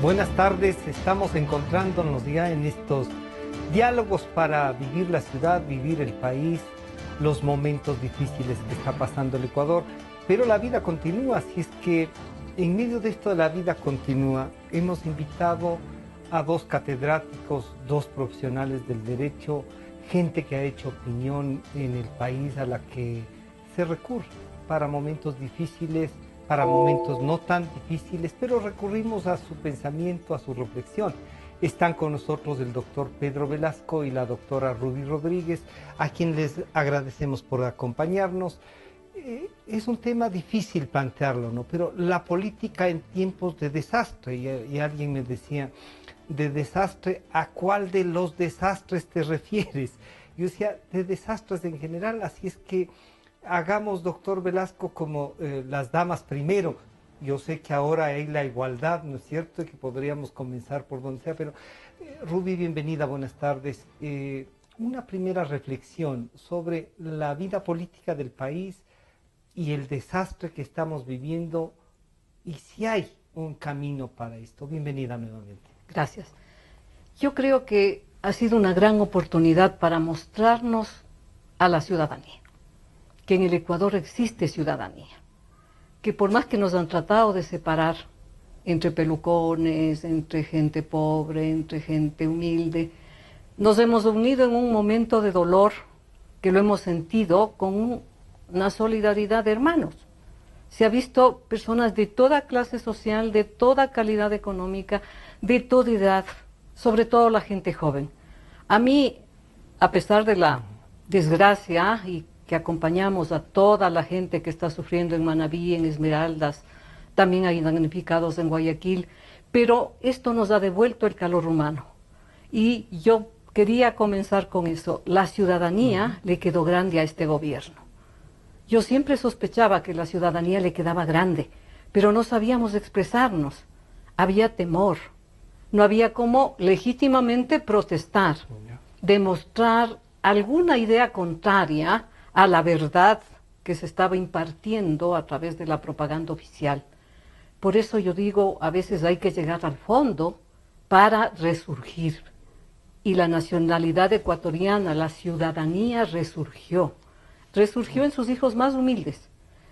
Buenas tardes, estamos encontrándonos ya en estos diálogos para vivir la ciudad, vivir el país, los momentos difíciles que está pasando el Ecuador, pero la vida continúa, así es que en medio de esto de la vida continúa, hemos invitado a dos catedráticos, dos profesionales del derecho, gente que ha hecho opinión en el país a la que se recurre para momentos difíciles, para momentos no tan difíciles, pero recurrimos a su pensamiento, a su reflexión. Están con nosotros el doctor Pedro Velasco y la doctora Ruby Rodríguez, a quien les agradecemos por acompañarnos. Es un tema difícil plantearlo, ¿no? Pero la política en tiempos de desastre, y alguien me decía, ¿de desastre a cuál de los desastres te refieres? Yo decía, de desastres en general, así es que hagamos, doctor Velasco, como las damas primero. Yo sé que ahora hay la igualdad, ¿no es cierto? Y que podríamos comenzar por donde sea, pero Ruby, bienvenida, buenas tardes. Una primera reflexión sobre la vida política del país y el desastre que estamos viviendo y si hay un camino para esto. Bienvenida nuevamente. Gracias. Yo creo que ha sido una gran oportunidad para mostrarnos a la ciudadanía que en el Ecuador existe ciudadanía, que por más que nos han tratado de separar entre pelucones, entre gente pobre, entre gente humilde, nos hemos unido en un momento de dolor que lo hemos sentido con una solidaridad de hermanos. Se ha visto personas de toda clase social, de toda calidad económica, de toda edad, sobre todo la gente joven. A mí, a pesar de la desgracia y que acompañamos a toda la gente que está sufriendo en Manabí, en Esmeraldas, también hay damnificados en Guayaquil, pero esto nos ha devuelto el calor humano. Y yo quería comenzar con eso. La ciudadanía le quedó grande a este gobierno. Yo siempre sospechaba que la ciudadanía le quedaba grande, pero no sabíamos expresarnos. Había temor. No había cómo legítimamente protestar, demostrar alguna idea contraria a la verdad que se estaba impartiendo a través de la propaganda oficial. Por eso yo digo, a veces hay que llegar al fondo para resurgir. Y la nacionalidad ecuatoriana, la ciudadanía resurgió. Resurgió en sus hijos más humildes,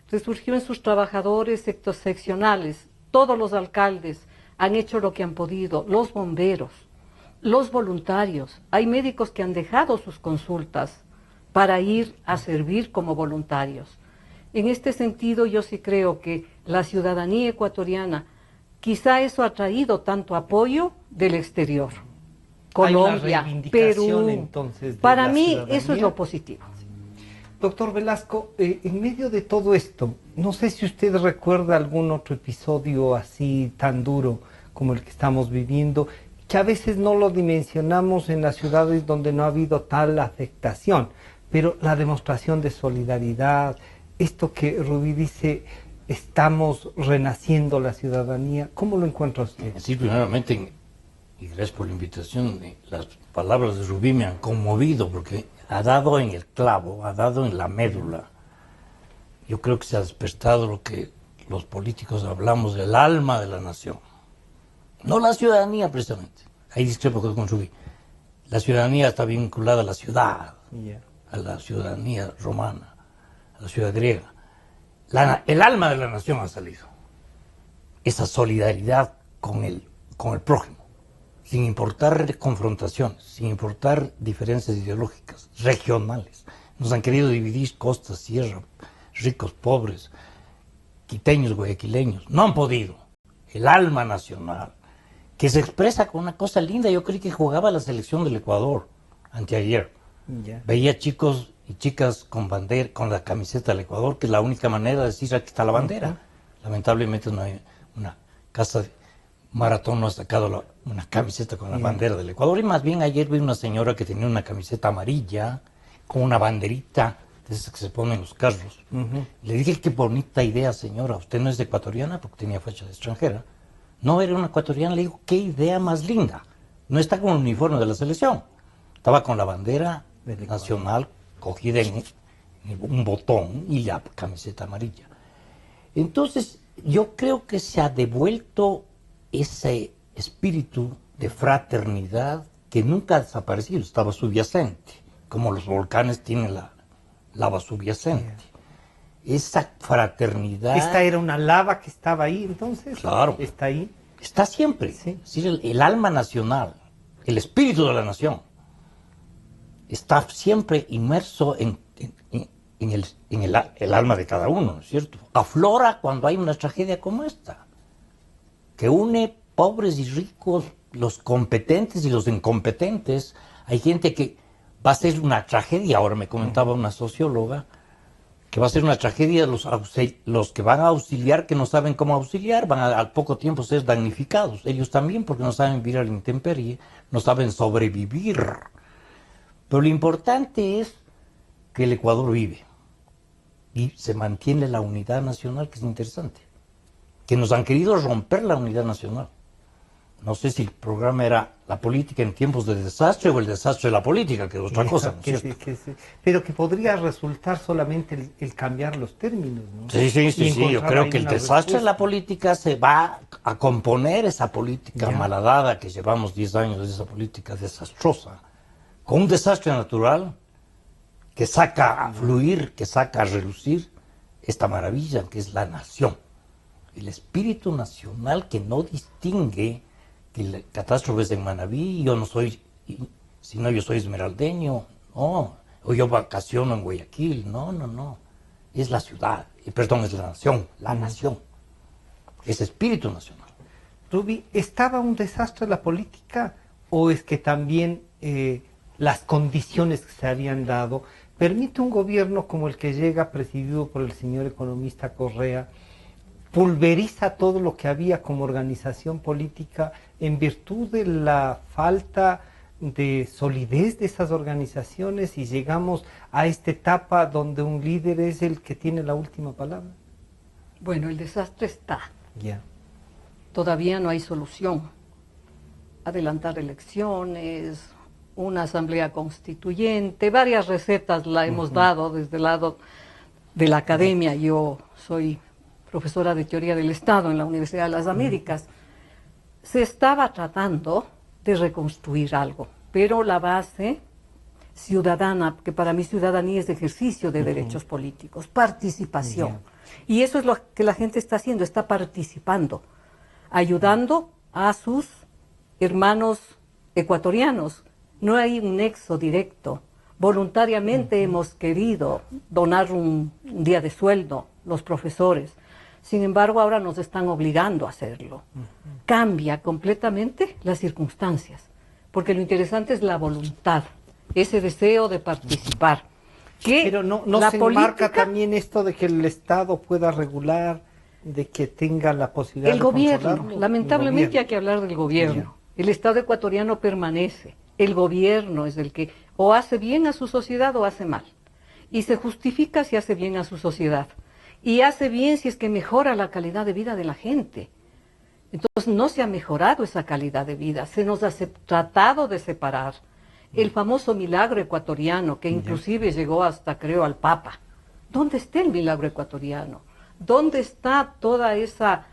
resurgió en sus trabajadores seccionales, todos los alcaldes han hecho lo que han podido, los bomberos, los voluntarios, hay médicos que han dejado sus consultas para ir a servir como voluntarios. En este sentido, yo sí creo que la ciudadanía ecuatoriana, quizá eso ha traído tanto apoyo del exterior. Colombia, Perú. Entonces, para mí, eso es lo positivo. Doctor Velasco, en medio de todo esto, no sé si usted recuerda algún otro episodio así tan duro como el que estamos viviendo, que a veces no lo dimensionamos en las ciudades donde no ha habido tal afectación, pero la demostración de solidaridad, esto que Rubí dice, estamos renaciendo la ciudadanía, ¿cómo lo encuentra usted? Sí, primeramente, y gracias por la invitación, las palabras de Rubí me han conmovido porque ha dado en el clavo, ha dado en la médula. Yo creo que se ha despertado lo que los políticos hablamos del alma de la nación. No la ciudadanía, precisamente. Ahí discrepo con Rubí. La ciudadanía está vinculada a la ciudad, a la ciudadanía romana, a la ciudad griega. El alma de la nación ha salido. Esa solidaridad con el prójimo, sin importar confrontaciones, sin importar diferencias ideológicas, regionales. Nos han querido dividir costa, sierra, ricos, pobres, quiteños, guayaquileños. No han podido. El alma nacional, que se expresa con una cosa linda. Yo creí que jugaba la selección del Ecuador anteayer. Veía chicos y chicas con bandera, con la camiseta del Ecuador, que es la única manera de decir aquí está la bandera. Lamentablemente no hay una casa de Maratón no ha sacado una camiseta con la bandera del Ecuador, y más bien ayer vi una señora que tenía una camiseta amarilla con una banderita de esas que se ponen en los carros. Le dije, qué bonita idea, señora, usted no es ecuatoriana, porque tenía fecha de extranjera. No, era una ecuatoriana. Le digo, qué idea más linda. No está con el uniforme de la selección, estaba con la bandera nacional cogida en un botón y la camiseta amarilla. Entonces yo creo que se ha devuelto espíritu de fraternidad que nunca ha desaparecido, estaba subyacente, como los volcanes tienen la lava subyacente. Esa fraternidad... Esta era una lava que estaba ahí, entonces. Claro. Está ahí. Está siempre. Sí. Es decir, el alma nacional, el espíritu de la nación, está siempre inmerso en el alma de cada uno, ¿no es cierto? Aflora cuando hay una tragedia como esta, que une pobres y ricos, los competentes y los incompetentes. Hay gente que va a ser una tragedia, ahora me comentaba una socióloga, que va a ser una tragedia los que van a auxiliar, que no saben cómo auxiliar, van a, al poco tiempo ser damnificados. Ellos también, porque no saben vivir a la intemperie, no saben sobrevivir. Pero lo importante es que el Ecuador vive y se mantiene la unidad nacional, que es interesante. Que nos han querido romper la unidad nacional. No sé si el programa era la política en tiempos de desastre o el desastre de la política, que es otra cosa, ¿no es cierto? Pero que podría resultar solamente el cambiar los términos, ¿no? Sí, yo creo que el desastre de la política se va a componer esa política malhadada que llevamos 10 años de esa política desastrosa, con un desastre natural que saca a fluir, que saca a relucir esta maravilla que es la nación. El espíritu nacional que no distingue que la catástrofe es en Manabí, yo no soy, sino yo soy esmeraldeño, no, o yo vacaciono en Guayaquil, no, es la ciudad, perdón, es la nación, es espíritu nacional. Ruby, ¿estaba un desastre la política o es que también las condiciones que se habían dado permite un gobierno como el que llega presidido por el señor economista Correa, pulveriza todo lo que había como organización política en virtud de la falta de solidez de esas organizaciones y llegamos a esta etapa donde un líder es el que tiene la última palabra? Bueno, el desastre está. Ya. Todavía no hay solución. Adelantar elecciones, una asamblea constituyente, varias recetas la hemos dado desde el lado de la academia. Yo soy profesora de Teoría del Estado en la Universidad de las Américas. Se estaba tratando de reconstruir algo, pero la base ciudadana, que para mí ciudadanía es ejercicio de derechos políticos, participación. Y eso es lo que la gente está haciendo, está participando, ayudando a sus hermanos ecuatorianos. No hay un nexo directo. Voluntariamente hemos querido donar un día de sueldo, los profesores. Sin embargo, ahora nos están obligando a hacerlo. Cambia completamente las circunstancias, porque lo interesante es la voluntad, ese deseo de participar. Pero no se enmarca también esto de que el Estado pueda regular, de que tenga la posibilidad de controlarlo. Lamentablemente hay que hablar del gobierno. El Estado ecuatoriano permanece. El gobierno es el que o hace bien a su sociedad o hace mal. Y se justifica si hace bien a su sociedad. Y hace bien si es que mejora la calidad de vida de la gente. Entonces no se ha mejorado esa calidad de vida, se nos ha tratado de separar. El famoso milagro ecuatoriano, que inclusive llegó hasta, creo, al Papa. ¿Dónde está el milagro ecuatoriano? ¿Dónde está toda esa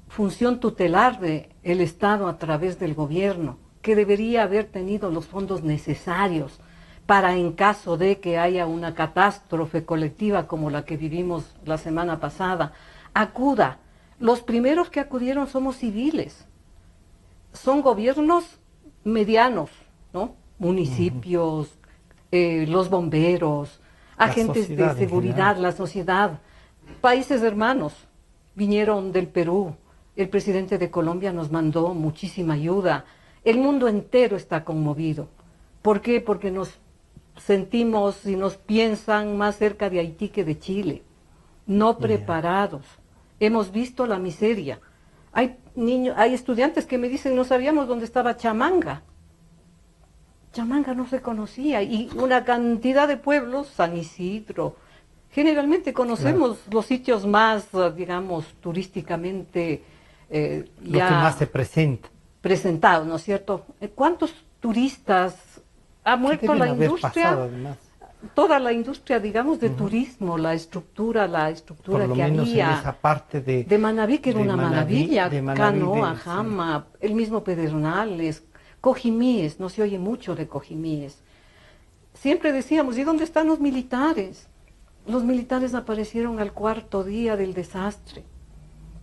función tutelar del Estado a través del gobierno, que debería haber tenido los fondos necesarios para, en caso de que haya una catástrofe colectiva como la que vivimos la semana pasada, acuda? Los primeros que acudieron somos civiles, son gobiernos medianos, ¿no? Municipios, los bomberos, agentes de seguridad, la sociedad, países hermanos, vinieron del Perú, el presidente de Colombia nos mandó muchísima ayuda, el mundo entero está conmovido. ¿Por qué? Porque nos sentimos y nos piensan más cerca de Haití que de Chile, no preparados. Hemos visto la miseria. Hay niños, hay estudiantes que me dicen, no sabíamos dónde estaba Chamanga. Chamanga no se conocía, y una cantidad de pueblos, San Isidro. Generalmente conocemos los sitios más, digamos, turísticamente lo que más se presenta. Presentados, ¿no es cierto? ¿Cuántos turistas ha muerto la industria? toda la industria, digamos, de turismo, la estructura Por lo que menos había. en esa parte De Manabí, que era de una Manabí, maravilla, de Manabí, Canoa, sí. Jama, el mismo Pedernales, Cojimíes, no se oye mucho de Cojimíes. Siempre decíamos, ¿y dónde están los militares? Los militares aparecieron al cuarto día del desastre.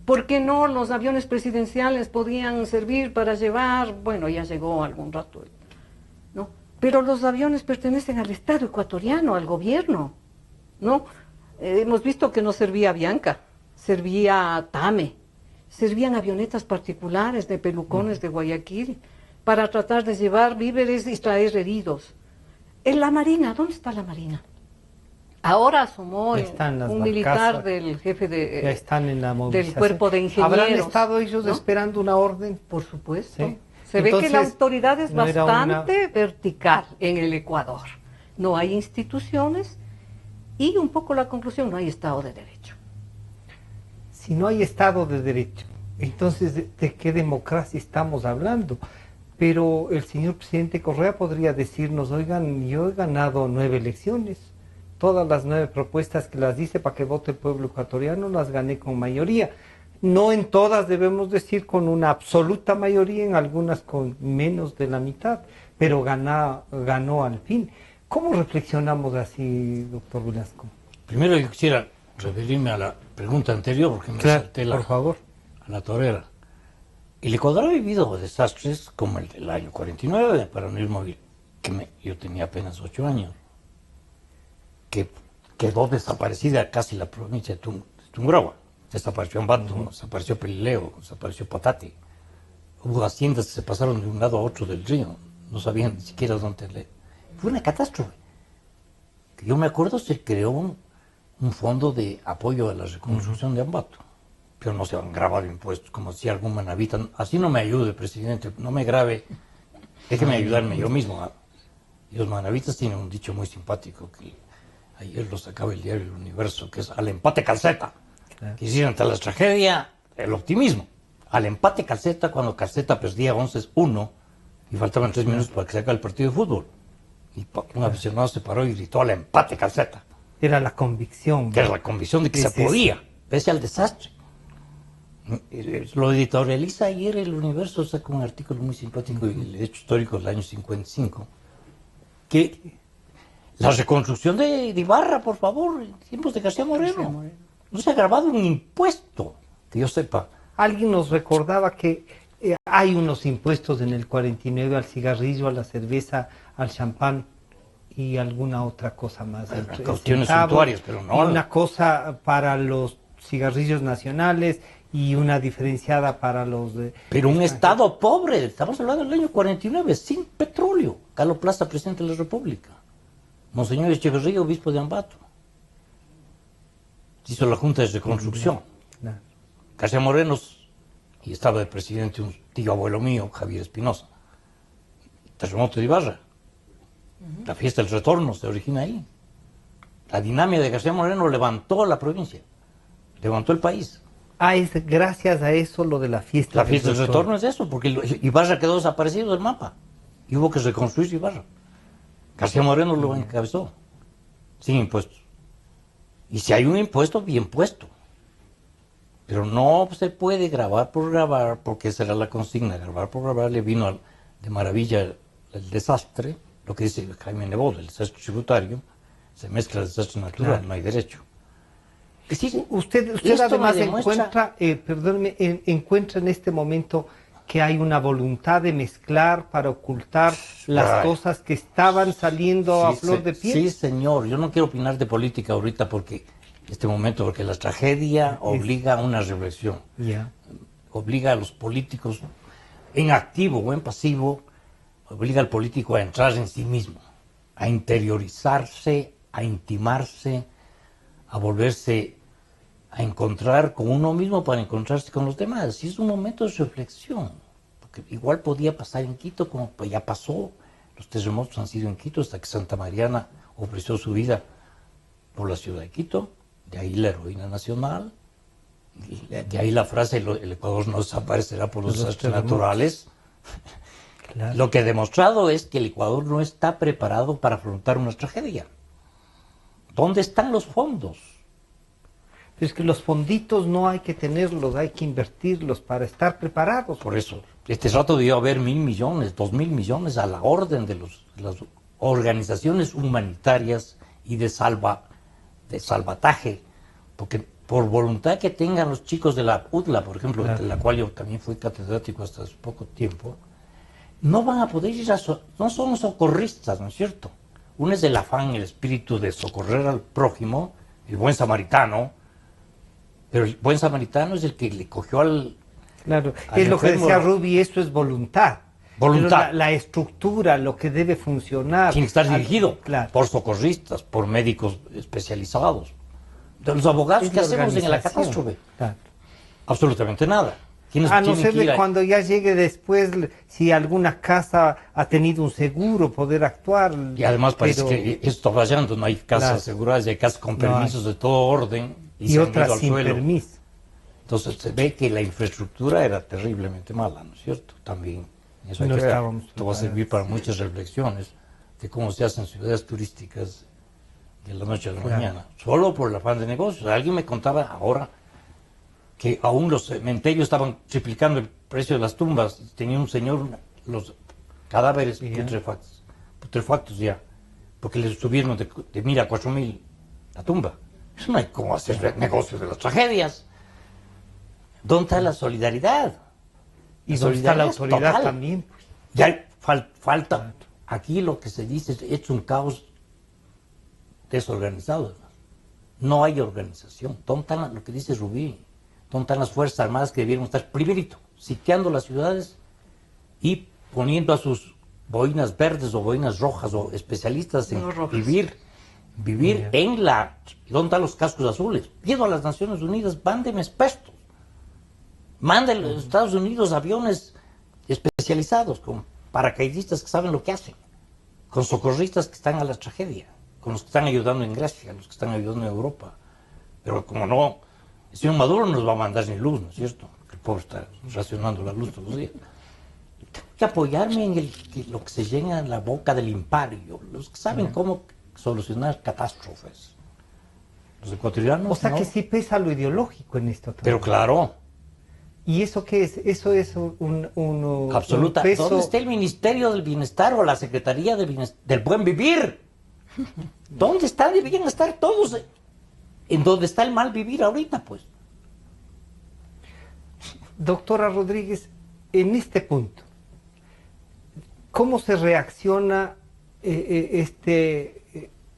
¿Por qué no los aviones presidenciales podían servir para llevar? Bueno, ya llegó algún rato, ¿no? Pero los aviones pertenecen al Estado ecuatoriano, al gobierno, ¿no? Hemos visto que no servía Bianca, servía Tame, servían avionetas particulares de pelucones de Guayaquil para tratar de llevar víveres y traer heridos. En la Marina, ¿dónde está la Marina? Ahora asomó un militar del jefe ya están en la del cuerpo de ingenieros. ¿Habrán estado ellos, ¿no?, esperando una orden? Por supuesto. ¿Sí? Se ve que la autoridad es no bastante vertical en el Ecuador. No hay instituciones y un poco la conclusión, no hay Estado de Derecho. Si no hay Estado de Derecho, entonces ¿de qué democracia estamos hablando? Pero el señor presidente Correa podría decirnos, oigan, yo he ganado 9 elecciones. Todas las 9 propuestas que las hice para que vote el pueblo ecuatoriano las gané con mayoría. No en todas, debemos decir, con una absoluta mayoría, en algunas con menos de la mitad, pero ganó al fin. ¿Cómo reflexionamos así, doctor Velasco? Primero yo quisiera referirme a la pregunta anterior, porque me salté por favor. A la torera. El Ecuador ha vivido desastres como el del año 49, para no ir móvil, yo tenía apenas 8 años, que quedó desaparecida casi la provincia de Tungurahua. Desapareció Ambato, desapareció Pelileo, desapareció Patate. Hubo haciendas que se pasaron de un lado a otro del río, no sabían ni siquiera dónde le... Fue una catástrofe. Que yo me acuerdo, se creó un fondo de apoyo a la reconstrucción de Ambato, pero no se han grabado impuestos, como decía algún manabita. Así no me ayude, presidente, no me grabe, déjeme ayudarme yo mismo. Y los manavitas tienen un dicho muy simpático, que ayer lo sacaba el diario El Universo, que es al empate calceta. Claro. Que hicieron ante la tragedia el optimismo. Al empate calceta, cuando Calceta perdía 11-1 y faltaban 3 minutos para que se acabe el partido de fútbol. Y un aficionado se paró y gritó al empate calceta. Era la convicción. Que era la convicción de que se podía, pese al desastre. Lo editorializa ayer El Universo, saca un artículo muy simpático, el hecho histórico del año 55, que la reconstrucción de Ibarra, por favor, en tiempos de García Moreno, no se ha grabado un impuesto, que yo sepa. Alguien nos recordaba que hay unos impuestos en el 49 al cigarrillo, a la cerveza, al champán y alguna otra cosa más. Cuestiones suntuarias, pero no. Y una cosa para los cigarrillos nacionales y una diferenciada para los de... Pero un estado pobre, estamos hablando del año 49, sin petróleo. Carlos Plaza, presidente de la República. Monseñor Echeverría, obispo de Ambato. Hizo la Junta de Reconstrucción. García Moreno, y estaba de presidente un tío abuelo mío, Javier Espinosa. Terremoto de Ibarra. La fiesta del retorno se origina ahí. La dinámica de García Moreno levantó a la provincia, levantó el país. Es gracias a eso lo de la fiesta. La fiesta del retorno es eso, porque Ibarra quedó desaparecido del mapa y hubo que reconstruir Ibarra. García Moreno lo encabezó, sin impuestos. Y si hay un impuesto, bien puesto. Pero no se puede grabar por grabar, porque esa era la consigna, grabar por grabar. Le vino de maravilla el desastre, lo que dice Jaime Nebot, el desastre tributario, se mezcla el desastre natural, claro. No hay derecho. Sí, usted además encuentra, encuentra en este momento que hay una voluntad de mezclar para ocultar las cosas que estaban saliendo a flor de piel. Sí, señor, yo no quiero opinar de política ahorita porque porque la tragedia obliga a una reflexión. Obliga a los políticos, en activo o en pasivo, obliga al político a entrar en sí mismo, a interiorizarse, a intimarse, a volverse a encontrar con uno mismo para encontrarse con los demás. Y es un momento de reflexión, porque igual podía pasar en Quito, como pues ya pasó. Los terremotos han sido en Quito hasta que Santa Mariana ofreció su vida por la ciudad de Quito. De ahí la heroína nacional, de ahí la frase, el Ecuador no desaparecerá por los desastres naturales. Claro. Lo que ha demostrado es que el Ecuador no está preparado para afrontar una tragedia. ¿Dónde están los fondos? Es que los fonditos no hay que tenerlos, hay que invertirlos para estar preparados. Por eso, este rato debió haber 1.000 millones, 2.000 millones a la orden de las organizaciones humanitarias y de salvataje, porque por voluntad que tengan los chicos de la UDLA, por ejemplo, claro, de la cual yo también fui catedrático hasta hace poco tiempo, no van a poder ir no son socorristas, ¿no es cierto? Uno es el afán, el espíritu de socorrer al prójimo, el buen samaritano, pero el buen samaritano es el que le cogió al... Claro, al es lo que enfermo, decía Rubi, esto es voluntad. Voluntad. Pero la estructura, lo que debe funcionar. Tiene que estar dirigido claro, por socorristas, por médicos especializados. De los abogados, es ¿qué la hacemos en la organización. catástrofe? Claro. Absolutamente nada. A no ser que ir de cuando ya llegue después, si alguna casa ha tenido un seguro, poder actuar. Y además parece pero- que esto está fallando, no hay casas Claro. aseguradas, hay casas con No hay. permisos de todo orden y se han ido otras al sin suelo. permiso. Entonces se ve que la infraestructura era terriblemente mala, ¿no es cierto? También eso hay No que ver. estábamos Esto va a servir para muchas reflexiones de cómo se hacen ciudades turísticas de la noche a la Claro. mañana, solo por el afán de negocios. Alguien me contaba ahora que aún los cementerios estaban triplicando el precio de las tumbas. Tenía un señor los cadáveres Sí, putrefactos ya, porque les subieron de 1.000 a 4.000 la tumba. Eso no hay cómo hacer negocio de las tragedias. ¿Dónde está la solidaridad? Y donde está la solidaridad es autoridad total. también. Pues. Ya hay falta. Aquí lo que se dice es un caos desorganizado. Hermano. No hay organización. ¿Dónde están lo que dice Rubí? ¿Dónde están las Fuerzas Armadas que debieron estar primerito sitiando las ciudades y poniendo a sus boinas verdes o boinas rojas o especialistas en No, rojas. vivir en la... ¿Dónde están los cascos azules? Pido a las Naciones Unidas, mándenme expertos. Manden a los Estados Unidos aviones especializados con paracaidistas que saben lo que hacen, con socorristas que están a la tragedia, con los que están ayudando en Grecia, los que están ayudando en Europa. Pero como no, el señor Maduro no nos va a mandar ni luz, ¿no es cierto? El pobre está racionando la luz todos los días. Tengo que apoyarme en lo que se llena en la boca del imperio, los que saben cómo solucionar catástrofes. Los ecuatorianos O sea no. que sí pesa lo ideológico en esto también. Pero claro, ¿Y eso qué es? Eso es un absoluta. peso... ¿Dónde está el Ministerio del Bienestar o la Secretaría del Buen Vivir? ¿Dónde están? Deberían estar todos en donde está el mal vivir ahorita, pues. Doctora Rodríguez, en este punto, ¿cómo se reacciona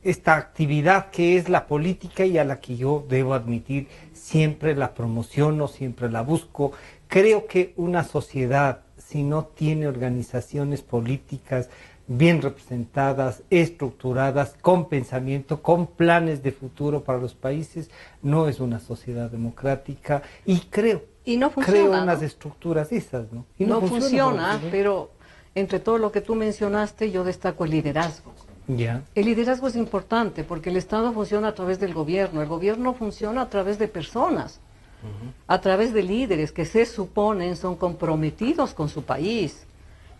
esta actividad que es la política y a la que yo debo admitir siempre la promociono, siempre la busco? Creo que una sociedad, si no tiene organizaciones políticas bien representadas, estructuradas, con pensamiento, con planes de futuro para los países, no es una sociedad democrática y Y no creo funciona, unas ¿no? estructuras esas, ¿no? Y No funciona, porque- pero entre todo lo que tú mencionaste, yo destaco el liderazgo. Ya. El liderazgo es importante porque el Estado funciona a través del gobierno, el gobierno funciona a través de personas, a través de líderes que se suponen son comprometidos con su país.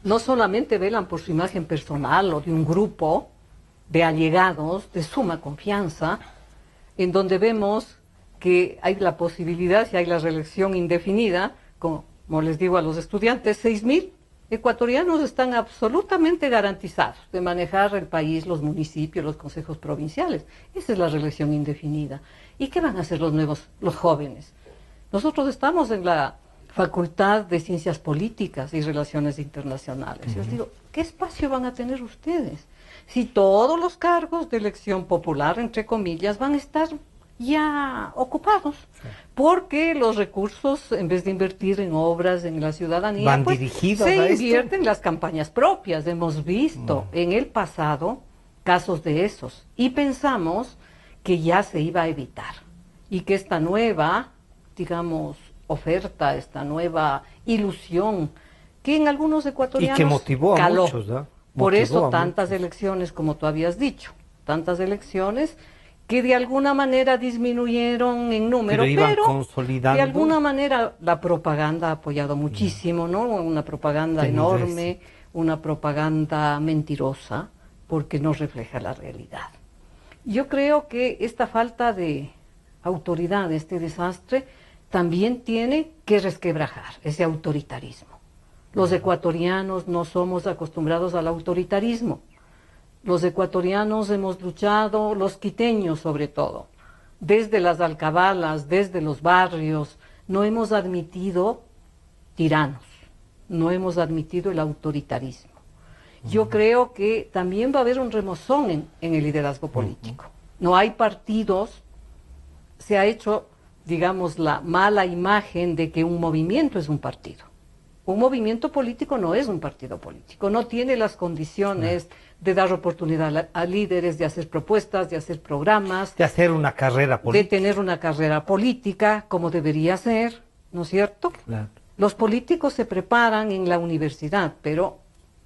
No solamente velan por su imagen personal o de un grupo de allegados de suma confianza, en donde vemos que hay la posibilidad, si hay la reelección indefinida, como les digo a los estudiantes, 6.000 ecuatorianos están absolutamente garantizados de manejar el país, los municipios, los consejos provinciales. Esa es la reelección indefinida. ¿Y qué van a hacer los jóvenes? Nosotros estamos en la Facultad de Ciencias Políticas y Relaciones Internacionales. Yo les digo, ¿qué espacio van a tener ustedes? Si todos los cargos de elección popular, entre comillas, van a estar ya ocupados, porque los recursos, en vez de invertir en obras, en la ciudadanía, Van pues, dirigidos se a esto. invierten en las campañas propias. Hemos visto en el pasado casos de esos y pensamos que ya se iba a evitar y que esta nueva, digamos, oferta, esta nueva ilusión, que en algunos ecuatorianos Y que motivó a caló. muchos, ¿no? Por Motivó eso a tantas muchos. elecciones, como tú habías dicho, tantas elecciones que de alguna manera disminuyeron en número, Pero iban pero consolidando. de alguna manera la propaganda ha apoyado muchísimo, ¿no? Una propaganda Tenues. enorme, una propaganda mentirosa, porque no refleja la realidad. Yo creo que esta falta de autoridad, este desastre, también tiene que resquebrajar ese autoritarismo. Los ecuatorianos no somos acostumbrados al autoritarismo. Los ecuatorianos hemos luchado, los quiteños sobre todo, desde las alcabalas, desde los barrios, no hemos admitido tiranos, no hemos admitido el autoritarismo. Yo creo que también va a haber un remozón en el liderazgo político. No hay partidos, se ha hecho, digamos, la mala imagen de que un movimiento es un partido. Un movimiento político no es un partido político, no tiene las condiciones de dar oportunidad a líderes, de hacer propuestas, de hacer programas, de hacer una carrera de política. tener una carrera política como debería ser, ¿no es cierto? Claro. Los políticos se preparan en la universidad, pero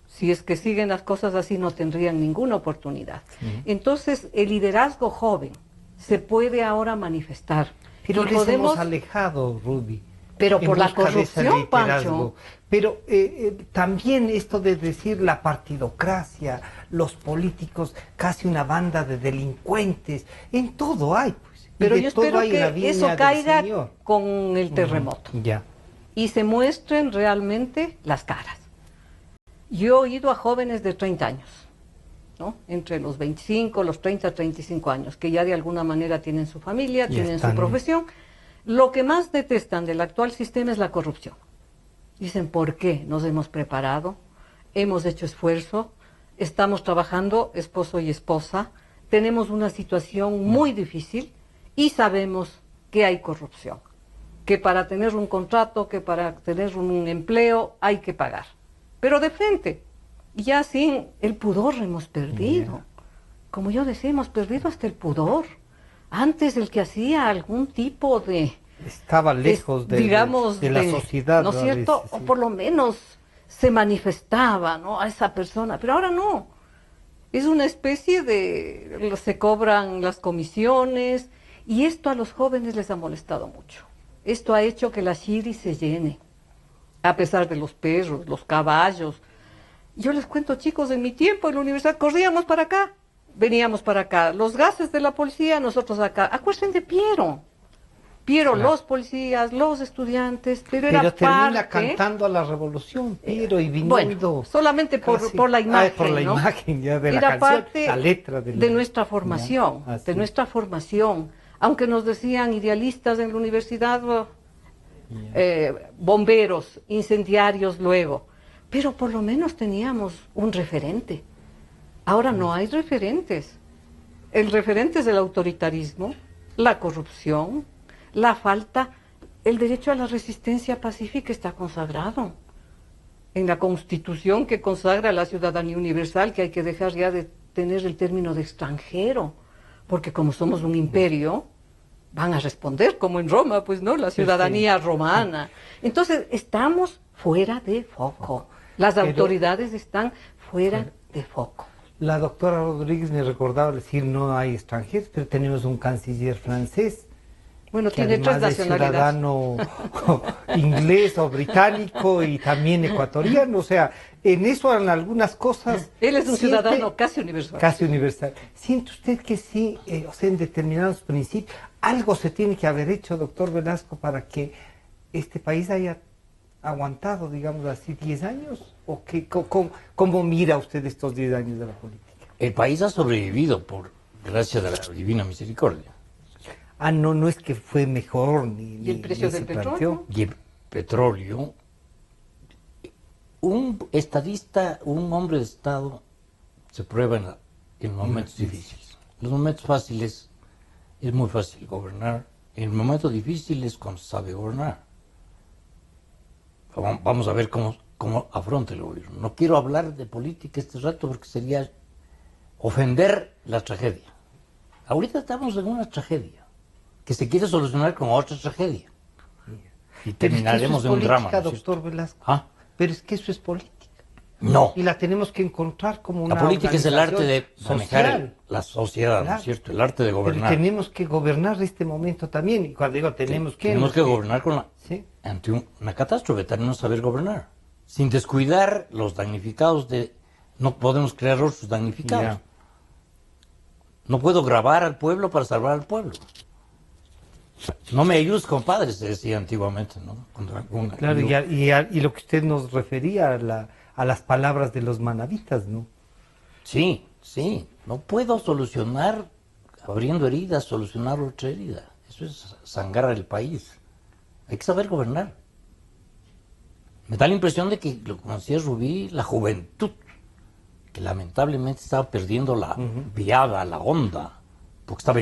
si es que siguen las cosas así no tendrían ninguna oportunidad. Entonces el liderazgo joven se puede ahora manifestar. Pero Y les hemos alejado, Ruby. Pero en por la busca de ese corrupción, liderazgo. Pancho. Pero también esto de decir la partidocracia, los políticos, casi una banda de delincuentes, en todo hay, pues. Pero Y de yo todo espero hay la que viña eso del caiga Señor. con el terremoto Ya. y se muestren realmente las caras. Yo he oído a jóvenes de 30 años, ¿no? Entre los 25, los 30, 35 años, que ya de alguna manera tienen su familia, Ya tienen están. su profesión. Lo que más detestan del actual sistema es la corrupción. Dicen, ¿por qué? Nos hemos preparado, hemos hecho esfuerzo, estamos trabajando, esposo y esposa, tenemos una situación muy difícil y sabemos que hay corrupción, que para tener un contrato, que para tener un empleo hay que pagar. Pero de frente, ya sin el pudor hemos perdido. Como yo decía, hemos perdido hasta el pudor. Antes el que hacía algún tipo de... Estaba lejos de la sociedad. ¿no es a cierto? veces, O sí. por lo menos se manifestaba, ¿no?, a esa persona. Pero ahora no. Es una especie de... se cobran las comisiones y esto a los jóvenes les ha molestado mucho. Esto ha hecho que la Shiri se llene, a pesar de los perros, los caballos. Yo les cuento, chicos, en mi tiempo en la universidad corríamos para acá, veníamos para acá. Los gases de la policía, nosotros acá. Acuérdense de Piero. Piero, Claro. los policías, los estudiantes, pero Pero era termina parte... cantando a la revolución, pero y viniendo... Bueno, solamente casi- por la imagen, por la ¿no? imagen ya de la Era canción, parte la letra de nuestra formación, Ya, así. de nuestra formación. Aunque nos decían idealistas en la universidad, bomberos, incendiarios luego, pero por lo menos teníamos un referente. Ahora no hay referentes. El referente es el autoritarismo, la corrupción, la falta, el derecho a la resistencia pacífica está consagrado en la Constitución que consagra la ciudadanía universal, que hay que dejar ya de tener el término de extranjero, porque como somos un imperio, van a responder como en Roma, pues no, la ciudadanía romana. Entonces, estamos fuera de foco. Las Pero- autoridades están fuera de foco. La doctora Rodríguez me recordaba decir no hay extranjeros, pero tenemos un canciller francés. Bueno, Que tiene tres además de nacionalidades. ciudadano inglés o británico y también ecuatoriano, o sea, en eso en algunas cosas... Él es un siente- ciudadano casi universal. Casi universal. ¿Siente usted que sí, o sea, en determinados principios, algo se tiene que haber hecho, doctor Velasco, para que este país haya aguantado, digamos así, 10 años? ¿O qué, cómo mira usted estos 10 años de la política? El país ha sobrevivido por gracia de la divina misericordia. Ah, no es que fue mejor ni... ¿Y el precio ni del se petróleo? planteó. Y el petróleo, un estadista, un hombre de Estado, se prueba en momentos difíciles. En los momentos fáciles es muy fácil gobernar. En el momento difícil es cuando se sabe gobernar. Vamos a ver cómo afronta el gobierno. No quiero hablar de política este rato porque sería ofender la tragedia. Ahorita estamos en una tragedia que se quiere solucionar con otra tragedia. Y Pero es que terminaremos eso en es un drama. política, ¿no es cierto? doctor Velasco. ¿Ah? Pero es que eso es política. No. Y la tenemos que encontrar como una La política es el arte de organización manejar social. la sociedad, ¿no Claro. es cierto? El arte de Pero gobernar. tenemos que gobernar este momento también. Y cuando digo tenemos que... Tenemos que gobernar Sí. ante una catástrofe, tenemos que saber gobernar. Sin descuidar los damnificados de... No podemos crear otros damnificados. Ya. No puedo grabar al pueblo para salvar al pueblo. No me ayudes, compadre, se decía antiguamente, ¿no? Claro, y lo que usted nos refería a las palabras de los manavitas, ¿no? Sí, sí. No puedo solucionar abriendo heridas, solucionar otra herida. Eso es sangrar el país. Hay que saber gobernar. Me da la impresión de que, lo que decía Rubí, la juventud, que lamentablemente estaba perdiendo la viada, la onda, porque estaba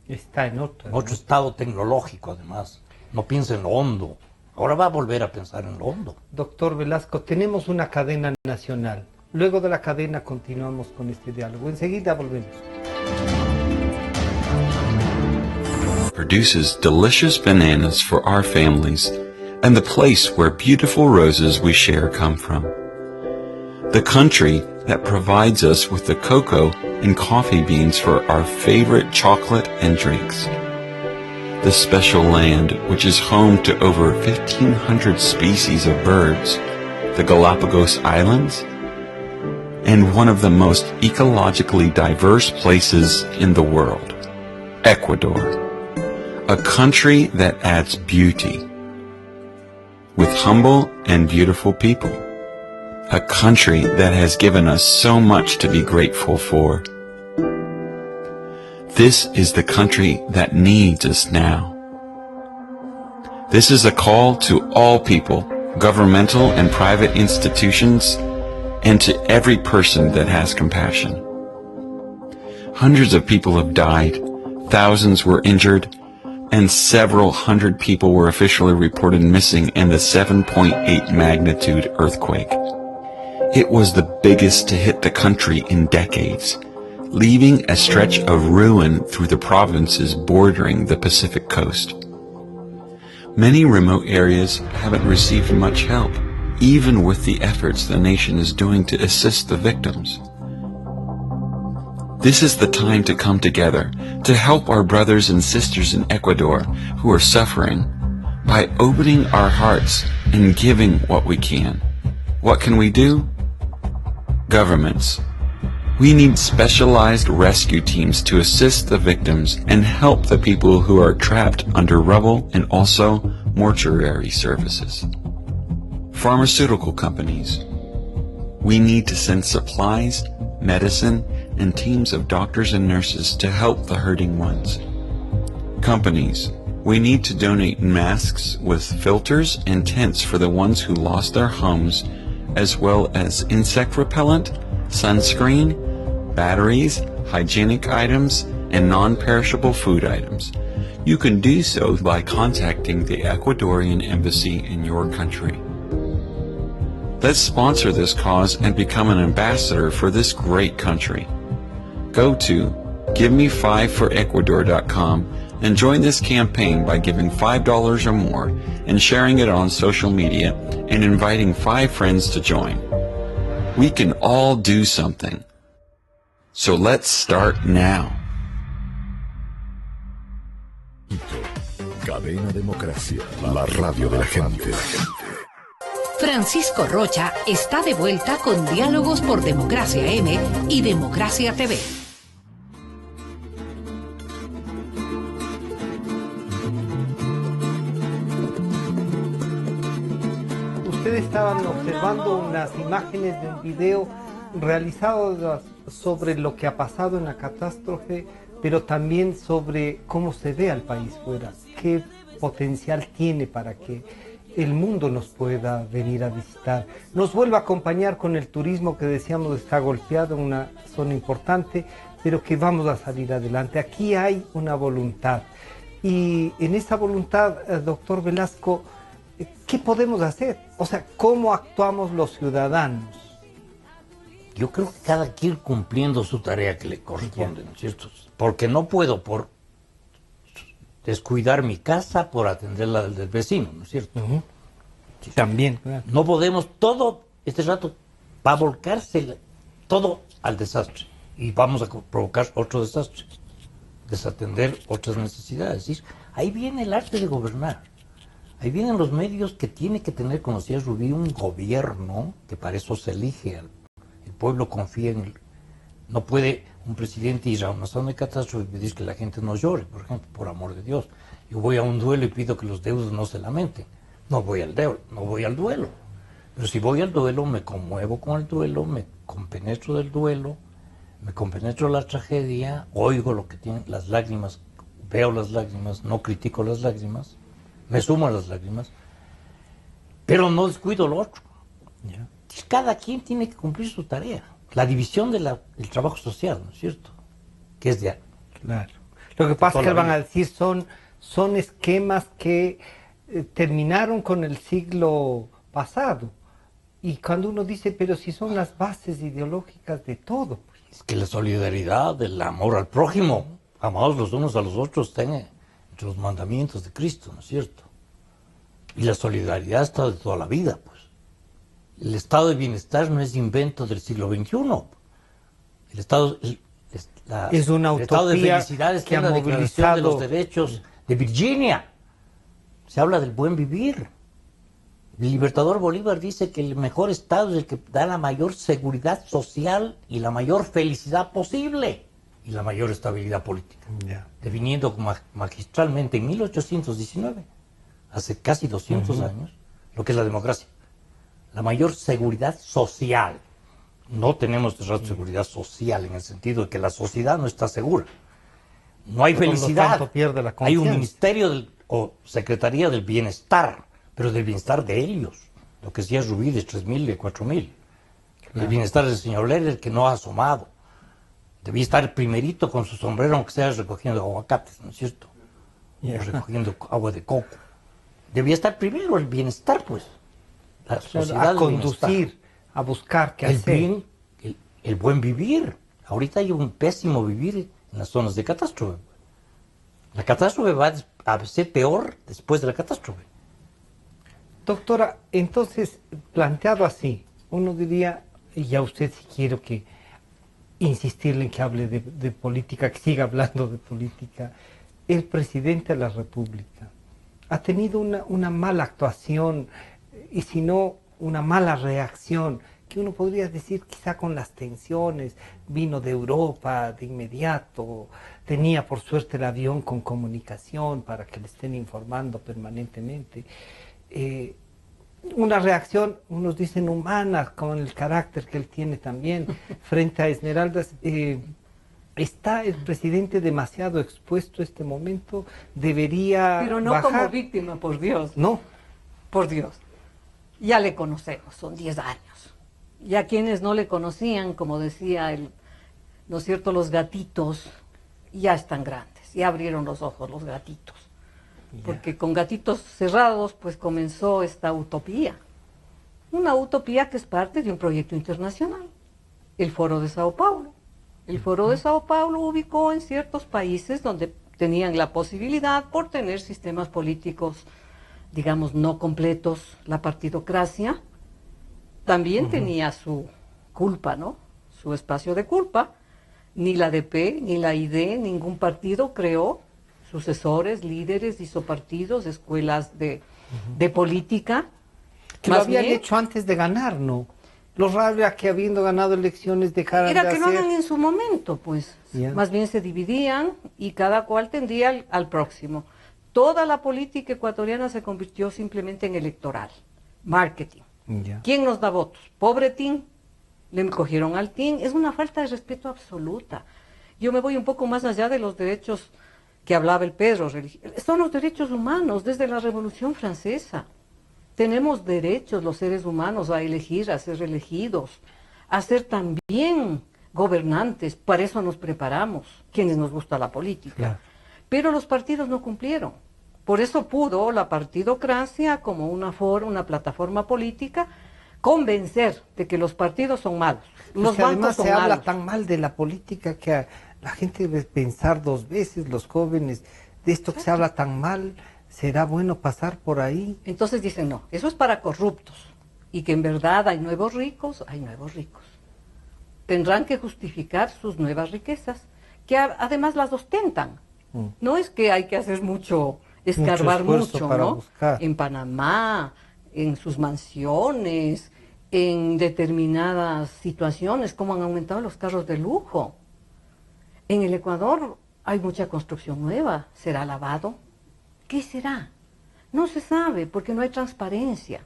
Está en otra, en otro estado tecnológico, además. No piensa en lo hondo. Ahora va a volver a pensar en lo hondo. Doctor Velasco, tenemos una cadena nacional. Luego de la cadena continuamos con este diálogo. Enseguida volvemos. Produces delicious bananas for our families and the place where beautiful roses we share come from. The country that provides us with the cocoa and coffee beans for our favorite chocolate and drinks. The special land which is home to over 1,500 species of birds, the Galapagos Islands, and one of the most ecologically diverse places in the world, Ecuador. A country that adds beauty with humble and beautiful people. A country that has given us so much to be grateful for. This is the country that needs us now. This is a call to all people, governmental and private institutions, and to every person that has compassion. Hundreds of people have died, thousands were injured, and several hundred people were officially reported missing in the 7.8 magnitude earthquake. It was the biggest to hit the country in decades, leaving a stretch of ruin through the provinces bordering the Pacific coast. Many remote areas haven't received much help, even with the efforts the nation is doing to assist the victims. This is the time to come together to help our brothers and sisters in Ecuador who are suffering by opening our hearts and giving what we can. What can we do? Governments. We need specialized rescue teams to assist the victims and help the people who are trapped under rubble, and also mortuary services. Pharmaceutical companies. We need to send supplies, medicine, and teams of doctors and nurses to help the hurting ones. Companies. We need to donate masks with filters and tents for the ones who lost their homes, as well as insect repellent, sunscreen, batteries, hygienic items, and non-perishable food items. You can do so by contacting the Ecuadorian embassy in your country. Let's sponsor this cause and become an ambassador for this great country. Go to GiveMe5ForEcuador.com and join this campaign by giving $5 or more and sharing it on social media and inviting 5 friends to join. We can all do something. So let's start now. Cadena Democracia, la radio de la gente. Francisco Rocha está de vuelta con Diálogos por Democracia M y Democracia TV. Ustedes estaban observando unas imágenes de un video realizado sobre lo que ha pasado en la catástrofe, pero también sobre cómo se ve al país fuera, qué potencial tiene para que el mundo nos pueda venir a visitar. Nos vuelve a acompañar con el turismo que decíamos está golpeado en una zona importante, pero que vamos a salir adelante. Aquí hay una voluntad. Y en esa voluntad, doctor Velasco, ¿qué podemos hacer? O sea, ¿cómo actuamos los ciudadanos? Yo creo que cada quien cumpliendo su tarea que le corresponde, ¿no es cierto? Porque no puedo por descuidar mi casa por atender la del vecino, ¿no es cierto? Sí, también, claro. No podemos, todo este rato va a volcarse todo al desastre y vamos a provocar otro desastre, desatender otras necesidades. ¿Sí? Ahí viene el arte de gobernar, ahí vienen los medios que tiene que tener, como decía Rubí, un gobierno que para eso se elige. El pueblo confía en él. No puede un presidente ir a una zona de catástrofe y pedir que la gente no llore, por ejemplo, por amor de Dios. Yo voy a un duelo y pido que los deudos no se lamenten. No voy al duelo. Pero si voy al duelo, me conmuevo con el duelo, me compenetro del duelo, me compenetro de la tragedia, oigo lo que tienen las lágrimas, veo las lágrimas, no critico las lágrimas, me sumo a las lágrimas, pero no descuido lo otro. Ya. Cada quien tiene que cumplir su tarea. La división del trabajo social, ¿no es cierto? Que es de... Claro. Lo que pasa es que toda la van a vida. decir son esquemas que terminaron con el siglo pasado. Y cuando uno dice, pero si son las bases ideológicas de todo. Es que la solidaridad, el amor al prójimo, amados los unos a los otros, están entre los mandamientos de Cristo, ¿no es cierto? Y la solidaridad está de toda la vida, pues. El estado de bienestar no es invento del siglo XXI. El estado, Es una el estado de utopía felicidad está que en ha la Declaración de los movilizado. Derechos de Virginia. Se habla del buen vivir. El libertador Bolívar dice que el mejor estado es el que da la mayor seguridad social y la mayor felicidad posible y la mayor estabilidad política. Ya. Definiendo magistralmente en 1819, hace casi 200 años, lo que es la democracia. La mayor seguridad social. No tenemos de rato seguridad social en el sentido de que la sociedad no está segura. No hay Por lo felicidad. tanto, pierde la Hay un confianza. ministerio o Secretaría del Bienestar, pero del bienestar de ellos. Lo que decía Rubí de 3.000 y de 4.000. El bienestar del señor Lerner que no ha asomado. Debía estar primerito con su sombrero, aunque sea recogiendo aguacates, ¿no es cierto? Ya. O recogiendo agua de coco. Debía estar primero el bienestar, pues. La sociedad A del bienestar. conducir, a buscar qué El hacer. bien, el buen vivir. Ahorita hay un pésimo vivir en las zonas de catástrofe. La catástrofe va a ser peor después de la catástrofe. Doctora, entonces, planteado así, uno diría, y ya usted si quiero que insistirle en que hable de política, que siga hablando de política, el presidente de la República ha tenido una mala actuación, y si no, una mala reacción, que uno podría decir quizá con las tensiones, vino de Europa de inmediato, tenía por suerte el avión con comunicación para que le estén informando permanentemente. Una reacción, unos dicen humana, con el carácter que él tiene también, frente a Esmeraldas. ¿Está el presidente demasiado expuesto a este momento? ¿Debería Pero no bajar? como víctima, por Dios. No. Por Dios. Ya le conocemos, son 10 años. Ya quienes no le conocían, como decía el, ¿no es cierto?, los gatitos, ya están grandes, ya abrieron los ojos los gatitos. Porque con gatitos cerrados, pues comenzó esta utopía. Una utopía que es parte de un proyecto internacional, el Foro de Sao Paulo. El Foro de Sao Paulo ubicó en ciertos países donde tenían la posibilidad, por tener sistemas políticos, digamos, no completos, la partidocracia, también tenía su culpa, ¿no? Su espacio de culpa. Ni la ADP, ni la ID, ningún partido creó sucesores, líderes, hizo partidos, escuelas de política. Que lo Más habían bien, hecho antes de ganar, ¿no? Lo raro era que habiendo ganado elecciones dejaran era de que lo hacer... hagan en su momento, pues. Ya. Más bien se dividían y cada cual tendía al próximo. Toda la política ecuatoriana se convirtió simplemente en electoral, marketing. Ya. ¿Quién nos da votos? Pobre Tim, le cogieron al Tim. Es una falta de respeto absoluta. Yo me voy un poco más allá de los derechos que hablaba el Pedro. Son los derechos humanos desde la Revolución Francesa. Tenemos derechos los seres humanos a elegir, a ser elegidos, a ser también gobernantes. Para eso nos preparamos, quienes nos gusta la política. Claro. Pero los partidos no cumplieron. Por eso pudo la partidocracia, como una plataforma política, convencer de que los partidos son malos. Pues Los que bancos además son se habla malos. tan mal de la política que la gente debe pensar dos veces, los jóvenes, de esto que se habla tan mal, ¿será bueno pasar por ahí? Entonces dicen, no, eso es para corruptos. Y que en verdad hay nuevos ricos, hay nuevos ricos. Tendrán que justificar sus nuevas riquezas, que además las ostentan. No es que hay que hacer mucho, escarbar esfuerzo mucho, para ¿no? buscar. En Panamá, en sus mansiones, en determinadas situaciones, como han aumentado los carros de lujo. En el Ecuador hay mucha construcción nueva. ¿Será lavado? ¿Qué será? No se sabe porque no hay transparencia.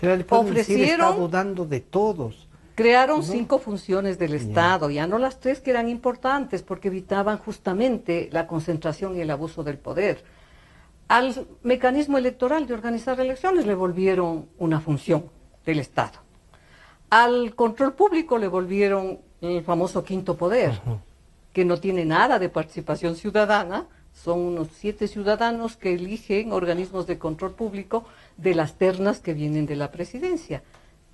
Pero le pueden decir, está dudando de todos. Crearon ¿no? 5 funciones del Estado, ya no las 3 que eran importantes porque evitaban justamente la concentración y el abuso del poder. Al mecanismo electoral de organizar elecciones le volvieron una función del Estado. Al control público le volvieron el famoso quinto poder, que no tiene nada de participación ciudadana. Son unos 7 ciudadanos que eligen organismos de control público de las ternas que vienen de la presidencia.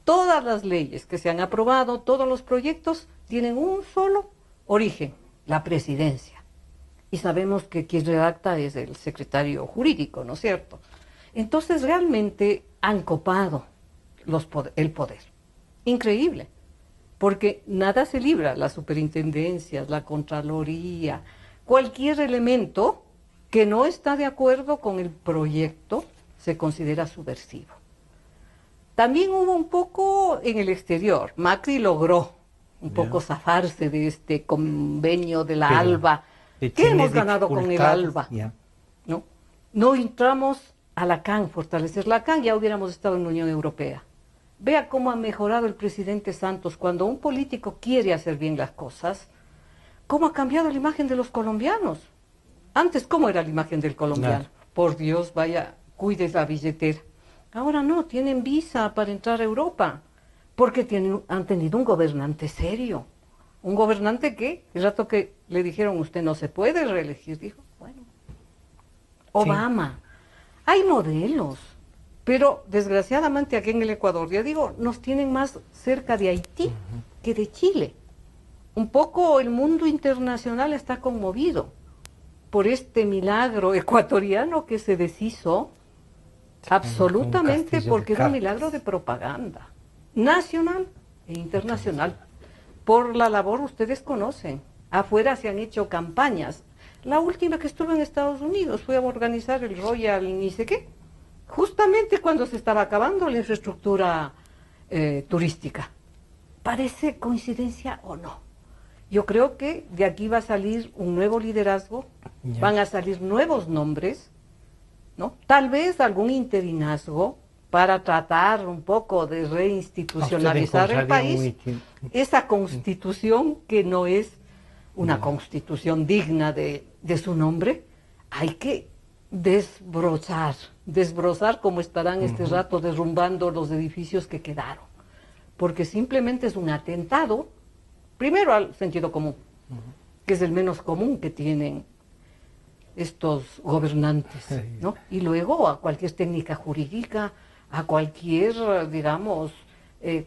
Todas las leyes que se han aprobado, todos los proyectos, tienen un solo origen, la presidencia. Y sabemos que quien redacta es el secretario jurídico, ¿no es cierto? Entonces realmente han copado el poder. Increíble, porque nada se libra, las superintendencias, la Contraloría, cualquier elemento que no está de acuerdo con el proyecto se considera subversivo. También hubo un poco en el exterior. Macri logró un poco zafarse de este convenio de la ALBA. ¿Qué hemos ganado con el ALBA? ¿No? No entramos a la CAN, fortalecer la CAN, ya hubiéramos estado en la Unión Europea. Vea cómo ha mejorado el presidente Santos cuando un político quiere hacer bien las cosas. ¿Cómo ha cambiado la imagen de los colombianos? Antes, ¿cómo era la imagen del colombiano? Por Dios, vaya, cuide la billetera. Ahora no, tienen visa para entrar a Europa, porque han tenido un gobernante serio. Un gobernante que, el rato que le dijeron, usted no se puede reelegir, dijo, bueno, Obama. Sí. Hay modelos, pero desgraciadamente aquí en el Ecuador, ya digo, nos tienen más cerca de Haití que de Chile. Un poco el mundo internacional está conmovido por este milagro ecuatoriano que se deshizo. Absolutamente, porque es un milagro de propaganda, nacional e internacional. Por la labor ustedes conocen, afuera se han hecho campañas. La última que estuve en Estados Unidos fue a organizar el Royal ni sé qué, justamente cuando se estaba acabando la infraestructura turística. ¿Parece coincidencia o no? Yo creo que de aquí va a salir un nuevo liderazgo, van a salir nuevos nombres, ¿no? Tal vez algún interinazgo para tratar un poco de reinstitucionalizar el país, esa constitución que no es una constitución digna de su nombre. Hay que desbrozar como estarán este rato derrumbando los edificios que quedaron, porque simplemente es un atentado, primero al sentido común, que es el menos común que tienen estos gobernantes, ¿no? Y luego a cualquier técnica jurídica, a cualquier, digamos,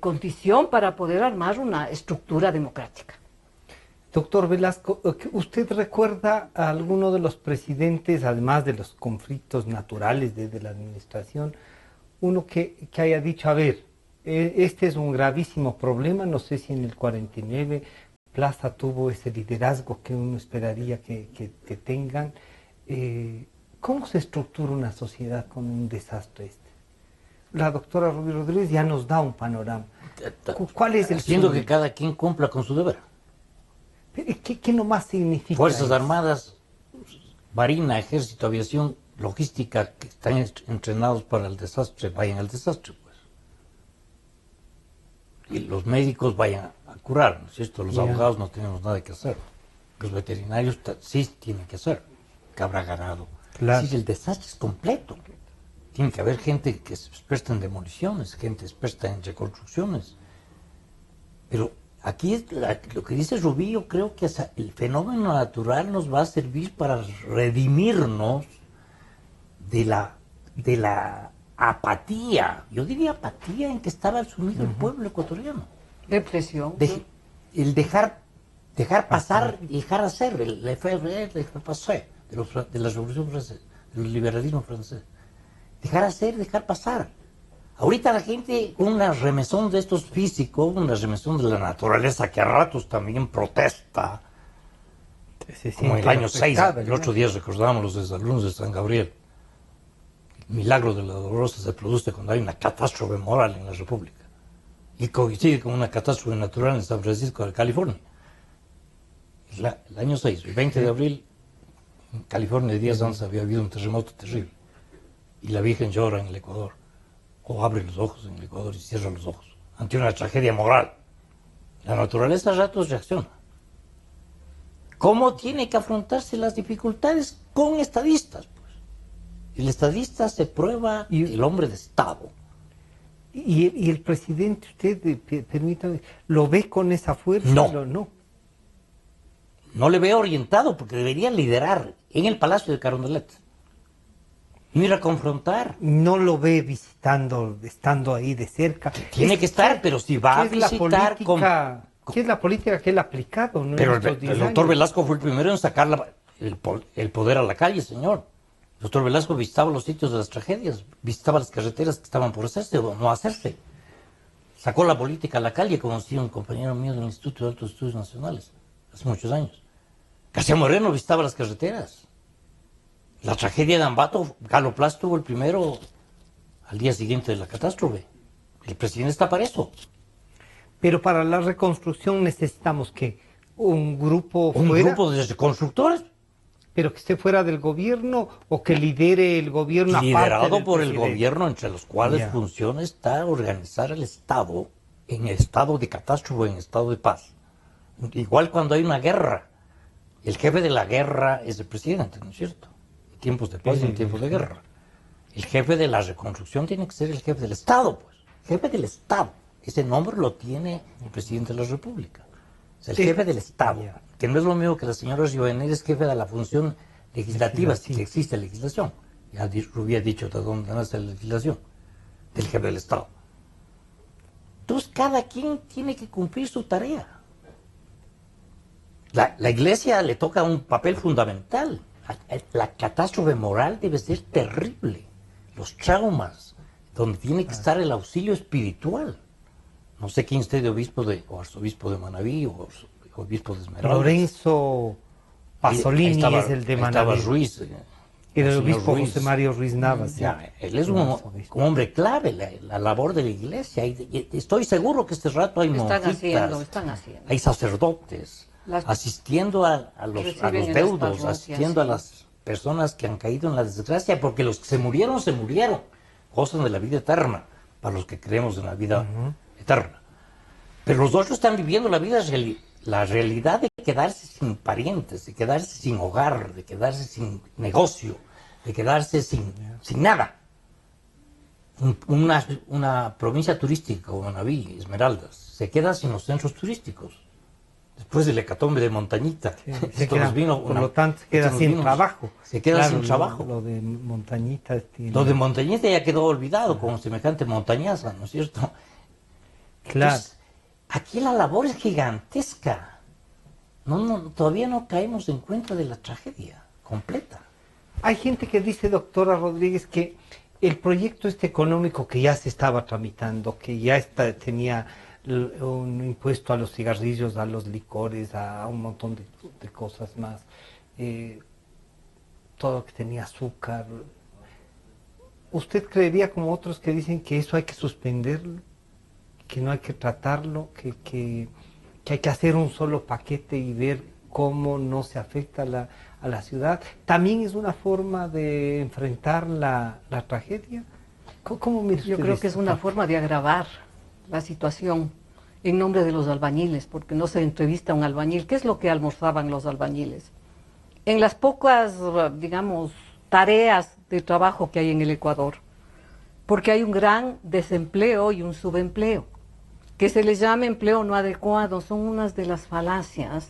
condición para poder armar una estructura democrática. Doctor Velasco, ¿usted recuerda a alguno de los presidentes, además de los conflictos naturales de la administración, uno que haya dicho, a ver, este es un gravísimo problema, no sé si en el 49 Plaza tuvo ese liderazgo que uno esperaría que tengan? ¿Cómo se estructura una sociedad con un desastre este? La doctora Rubí Rodríguez ya nos da un panorama. ¿Cuál es el Haciendo que cada quien cumpla con su deber. ¿Qué nomás significa Fuerzas eso? Armadas, Marina, Ejército, Aviación, Logística, que están entrenados para el desastre, vayan al desastre, pues. Y los médicos vayan a curar, ¿no es cierto? Los abogados no tenemos nada que hacer. Los veterinarios sí tienen que hacer. Que habrá ganado. Claro. Sí, el desastre es completo. Tiene que haber gente que es experta en demoliciones, gente experta en reconstrucciones. Pero aquí es lo que dice Rubí, yo creo que el fenómeno natural nos va a servir para redimirnos de la apatía. Yo diría apatía en que estaba sumido el pueblo ecuatoriano. Depresión. El dejar pasar, dejar hacer, el laissez-faire, dejar pasar. De la Revolución Francesa, del liberalismo francés. Dejar hacer, dejar pasar. Ahorita la gente, una remesón de estos físicos, una remesón de la naturaleza que a ratos también protesta, como en el año 6, el otro día recordábamos los exalumnos de San Gabriel. El milagro de la Dolorosa se produce cuando hay una catástrofe moral en la República y coincide con una catástrofe natural en San Francisco de California. El año 6, el 20 de abril, en California, días antes había habido un terremoto terrible. Y la Virgen llora en el Ecuador, o abre los ojos en el Ecuador y cierra los ojos, ante una tragedia moral. La naturaleza a ratos reacciona. ¿Cómo tiene que afrontarse las dificultades? Con estadistas, pues. El estadista se prueba el hombre de Estado. ¿Y el presidente, usted, permítame, lo ve con esa fuerza? No. No le veo orientado, porque debería liderar en el Palacio de Carondelet. Ir a confrontar. No lo ve visitando, estando ahí de cerca. Tiene que estar, pero si va a visitar... ¿Qué es la política que él ha aplicado? ¿No? Pero el doctor Velasco fue el primero en sacar el poder a la calle, señor. El doctor Velasco visitaba los sitios de las tragedias, visitaba las carreteras que estaban por hacerse o no hacerse. Sacó la política a la calle, como decía un compañero mío del Instituto de Altos Estudios Nacionales, hace muchos años. García Moreno visitaba las carreteras. La tragedia de Ambato, Galo Plas tuvo el primero al día siguiente de la catástrofe. El presidente está para eso. Pero para la reconstrucción necesitamos que un grupo de reconstructores. Pero que esté fuera del gobierno o que lidere el gobierno. Liderado por el gobierno, entre los cuales funciona está organizar el Estado en estado de catástrofe, en estado de paz. Igual cuando hay una guerra, el jefe de la guerra es el presidente, ¿no es cierto? En tiempos de paz y en tiempos de guerra. El jefe de la reconstrucción tiene que ser el jefe del Estado, pues. Jefe del Estado. Ese nombre lo tiene el presidente de la República. Es el jefe del Estado. Que no es lo mismo que la señora Rivadeneira es jefe de la función legislativa, si que existe legislación. Ya Rubí ha dicho de dónde nace la legislación. Del jefe del Estado. Entonces cada quien tiene que cumplir su tarea. La Iglesia le toca un papel fundamental. La catástrofe moral debe ser terrible. Los traumas, donde tiene que estar el auxilio espiritual. No sé quién esté de obispo o arzobispo de Manabí o obispo de Esmeraldas. Lorenzo Pasolini es el de Manabí. Estaba Ruiz. Era el obispo Ruiz. José Mario Ruiz Navas. Ya, él es un hombre clave, la labor de la Iglesia. Y estoy seguro que este rato hay monjitas, están haciendo. hay sacerdotes, asistiendo a los deudos, asistiendo a las personas que han caído en la desgracia, porque los que se murieron, gozan de la vida eterna, para los que creemos en la vida eterna. Pero los otros están viviendo la realidad de quedarse sin parientes, de quedarse sin hogar, de quedarse sin negocio, de quedarse sin nada. Una provincia turística como Manabí, Esmeraldas, se queda sin los centros turísticos. Después del hecatombe de Montañita. Por lo tanto, se queda sin trabajo. Se queda sin trabajo. Lo de Montañita. Lo de Montañita ya quedó olvidado con semejante montañaza, ¿no es cierto? Claro. Entonces, aquí la labor es gigantesca. Todavía no caemos en cuenta de la tragedia completa. Hay gente que dice, doctora Rodríguez, que el proyecto económico que ya se estaba tramitando, que ya tenía un impuesto a los cigarrillos, a los licores, a un montón de cosas más, todo que tenía azúcar. ¿Usted creería, como otros que dicen, que eso hay que suspenderlo, que no hay que tratarlo, que hay que hacer un solo paquete y ver cómo no se afecta a la ciudad? ¿También es una forma de enfrentar la tragedia? ¿Cómo mira usted Yo creo que es esto? una forma de agravar la situación en nombre de los albañiles, porque no se entrevista a un albañil. ¿Qué es lo que almorzaban los albañiles? En las pocas, digamos, tareas de trabajo que hay en el Ecuador, porque hay un gran desempleo y un subempleo. Que se les llame empleo no adecuado son unas de las falacias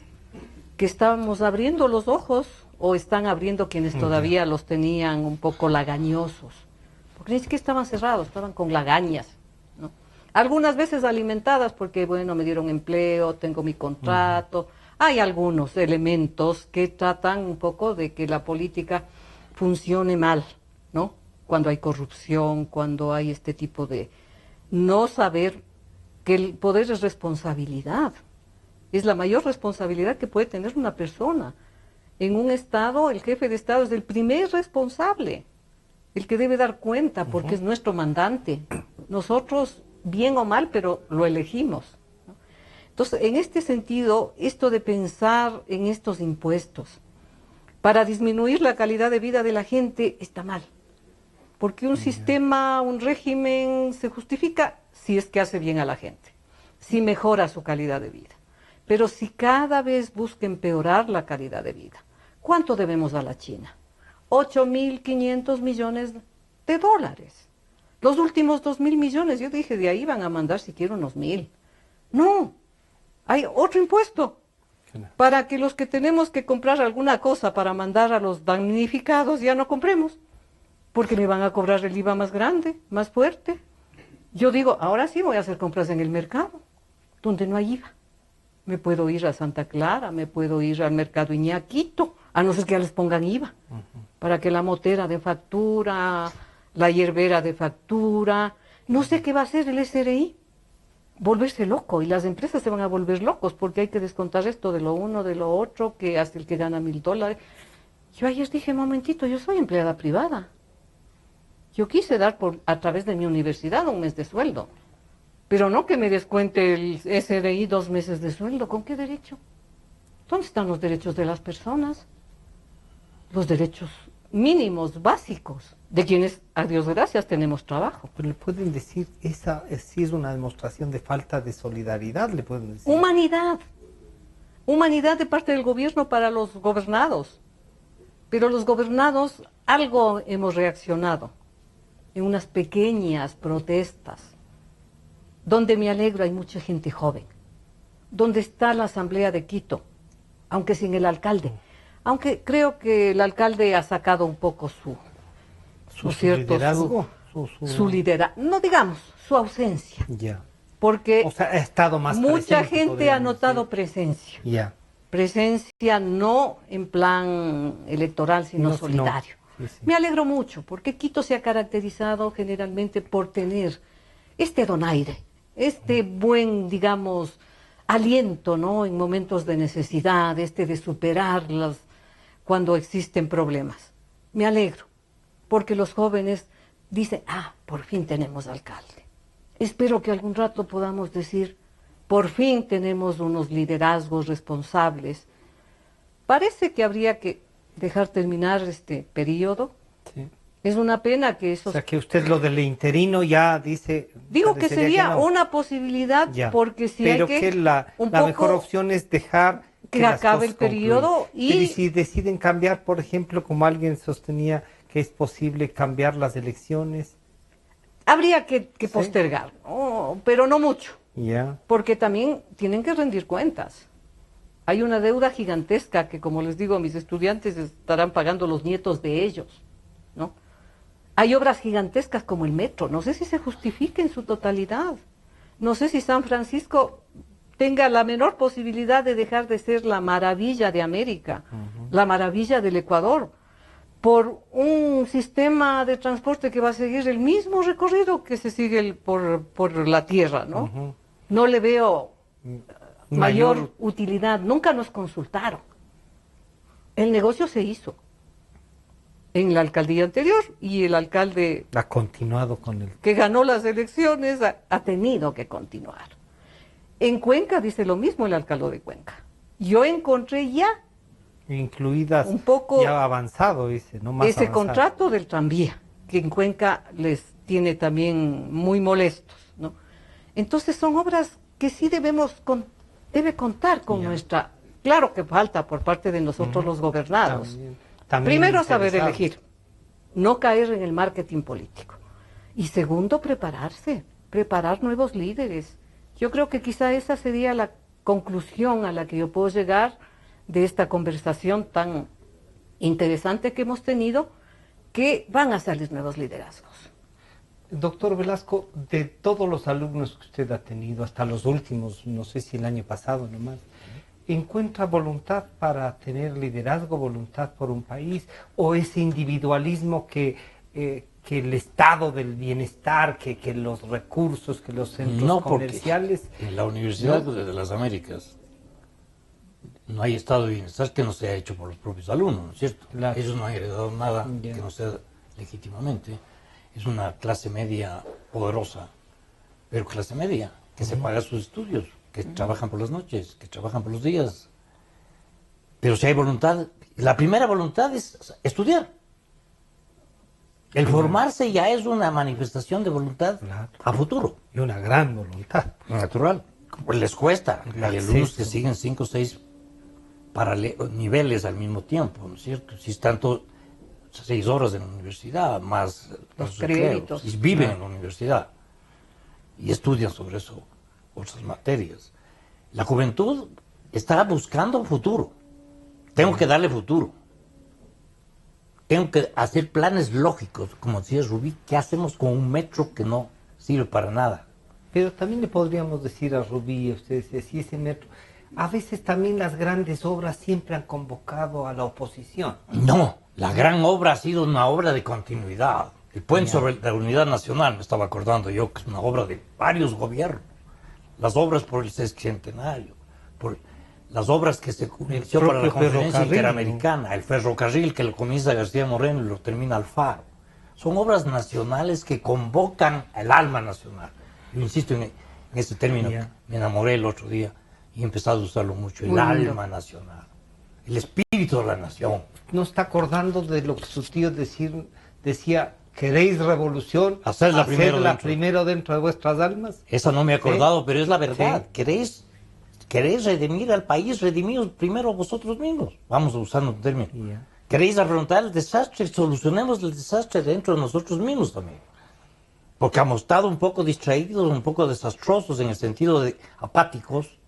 que estábamos abriendo los ojos, o están abriendo quienes todavía los tenían un poco lagañosos, porque ni siquiera estaban cerrados, estaban con lagañas, ¿no? Algunas veces alimentadas porque, bueno, me dieron empleo, tengo mi contrato. Hay algunos elementos que tratan un poco de que la política funcione mal, ¿no? Cuando hay corrupción, cuando hay este tipo de no saber que el poder es responsabilidad. Es la mayor responsabilidad que puede tener una persona. En un Estado, el jefe de Estado es el primer responsable, el que debe dar cuenta, porque es nuestro mandante. Nosotros, bien o mal, pero lo elegimos, ¿no? Entonces, en este sentido, esto de pensar en estos impuestos para disminuir la calidad de vida de la gente está mal. Porque un sistema, un régimen se justifica si es que hace bien a la gente, si mejora su calidad de vida. Pero si cada vez busca empeorar la calidad de vida, ¿cuánto debemos a la China? 8.500 millones de dólares. Los últimos 2.000 millones, yo dije, de ahí van a mandar siquiera unos 1.000. No, hay otro impuesto para que los que tenemos que comprar alguna cosa para mandar a los damnificados ya no compremos, porque me van a cobrar el IVA más grande, más fuerte. Yo digo, ahora sí voy a hacer compras en el mercado, donde no hay IVA. Me puedo ir a Santa Clara, me puedo ir al mercado Iñaquito, a no ser que ya les pongan IVA, para que la motera de factura, la hierbera de factura, no sé qué va a hacer el SRI, volverse loco, y las empresas se van a volver locos, porque hay que descontar esto de lo uno, de lo otro, que hasta el que gana $1.000. Yo ayer dije, momentito, yo soy empleada privada. Yo quise dar a través de mi universidad un mes de sueldo, pero no que me descuente el SRI 2 meses de sueldo. ¿Con qué derecho? ¿Dónde están los derechos de las personas? Los derechos mínimos, básicos, de quienes, a Dios gracias, tenemos trabajo. Pero le pueden decir, esa sí es una demostración de falta de solidaridad, le pueden decir. Humanidad. Humanidad de parte del gobierno para los gobernados. Pero los gobernados, algo hemos reaccionado en unas pequeñas protestas, donde me alegro hay mucha gente joven, donde está la Asamblea de Quito, aunque sin el alcalde, aunque creo que el alcalde ha sacado un poco su liderazgo, su liderazgo, no digamos, su ausencia, ya, porque o sea, ha estado más mucha presente, gente ha podríamos notado decir. presencia, Ya. presencia no en plan electoral, sino No, solidario. sí, sí. Me alegro mucho, porque Quito se ha caracterizado generalmente por tener este donaire, este buen, digamos, aliento, ¿no?, en momentos de necesidad, de superarlas cuando existen problemas. Me alegro, porque los jóvenes dicen, por fin tenemos alcalde. Espero que algún rato podamos decir, por fin tenemos unos liderazgos responsables. Parece que habría que dejar terminar este periodo. Sí. Es una pena que O esos... sea, que usted lo del interino ya dice... Digo que parecería sería no. una posibilidad, Ya. porque si Pero hay que la un mejor poco opción es dejar que las acabe cosas el periodo concluyan. Pero y... si deciden cambiar, por ejemplo, como alguien sostenía que es posible cambiar las elecciones, Habría que Sí. postergar, pero no mucho, ya, porque también tienen que rendir cuentas. Hay una deuda gigantesca que, como les digo, a mis estudiantes estarán pagando los nietos de ellos, ¿no? Hay obras gigantescas como el metro, no sé si se justifica en su totalidad. No sé si San Francisco tenga la menor posibilidad de dejar de ser la maravilla de América, la maravilla del Ecuador, por un sistema de transporte que va a seguir el mismo recorrido que se sigue por la tierra, ¿no? No le veo mayor utilidad. Nunca nos consultaron. El negocio se hizo en la alcaldía anterior y el alcalde ha continuado con el... que ganó las elecciones ha tenido que continuar. En Cuenca dice lo mismo el alcalde de Cuenca. Yo encontré ya incluidas un poco ya avanzado, dice, ¿no? Más ese avanzado. contrato del tranvía, que en Cuenca les tiene también muy molestos, ¿no? Entonces son obras que sí debe contar con nuestra... Claro que falta por parte de nosotros los gobernados. También Primero, saber interesados. elegir, no caer en el marketing político. Y segundo, preparar nuevos líderes. Yo creo que quizá esa sería la conclusión a la que yo puedo llegar de esta conversación tan interesante que hemos tenido, que van a salir nuevos liderazgos. Doctor Velasco, de todos los alumnos que usted ha tenido, hasta los últimos, no sé si el año pasado nomás, ¿encuentra voluntad para tener liderazgo, voluntad por un país, o ese individualismo que el estado del bienestar, que los recursos, que los centros No, comerciales? porque en la Universidad de las Américas no hay estado de bienestar que no sea hecho por los propios alumnos, ¿no es cierto? Claro. Ellos no han heredado nada Ya. que no sea legítimamente. Es una clase media poderosa, pero clase media, que se paga sus estudios, que trabajan por las noches, que trabajan por los días. Pero si hay voluntad, la primera voluntad es estudiar. El formarse ya es una manifestación de voluntad a futuro. Y una gran voluntad. Natural. Pues les cuesta. Hay alumnos que siguen 5 o 6 niveles al mismo tiempo, ¿no es cierto? Si están 6 horas en la universidad, más los créditos. Y viven en la universidad. Y estudian sobre eso, otras materias. La juventud está buscando futuro. Tengo que darle futuro. Tengo que hacer planes lógicos, como decía Rubí. ¿Qué hacemos con un metro que no sirve para nada? Pero también le podríamos decir a Rubí y a ustedes, si ese metro... A veces también las grandes obras siempre han convocado a la oposición. No, la gran obra ha sido una obra de continuidad. El puente sobre la unidad nacional, me estaba acordando yo, que es una obra de varios gobiernos. Las obras por el sesquicentenario, por las obras que se inició para la Conferencia Interamericana, el ferrocarril que lo comienza García Moreno y lo termina Alfaro. Son obras nacionales que convocan el alma nacional. Yo insisto en ese término, me enamoré el otro día y he empezado a usarlo mucho, el alma nacional, el espíritu de la nación. ¿No está acordando de lo que su tío decía, queréis revolución? Hacerla primero dentro de vuestras almas. Esa no me he acordado, pero es la verdad. ¿Queréis redimir al país? Redimidos primero vosotros mismos. Vamos usando un término. ¿Queréis afrontar el desastre? Solucionemos el desastre dentro de nosotros mismos también. Porque hemos estado un poco distraídos, un poco desastrosos en el sentido de apáticos.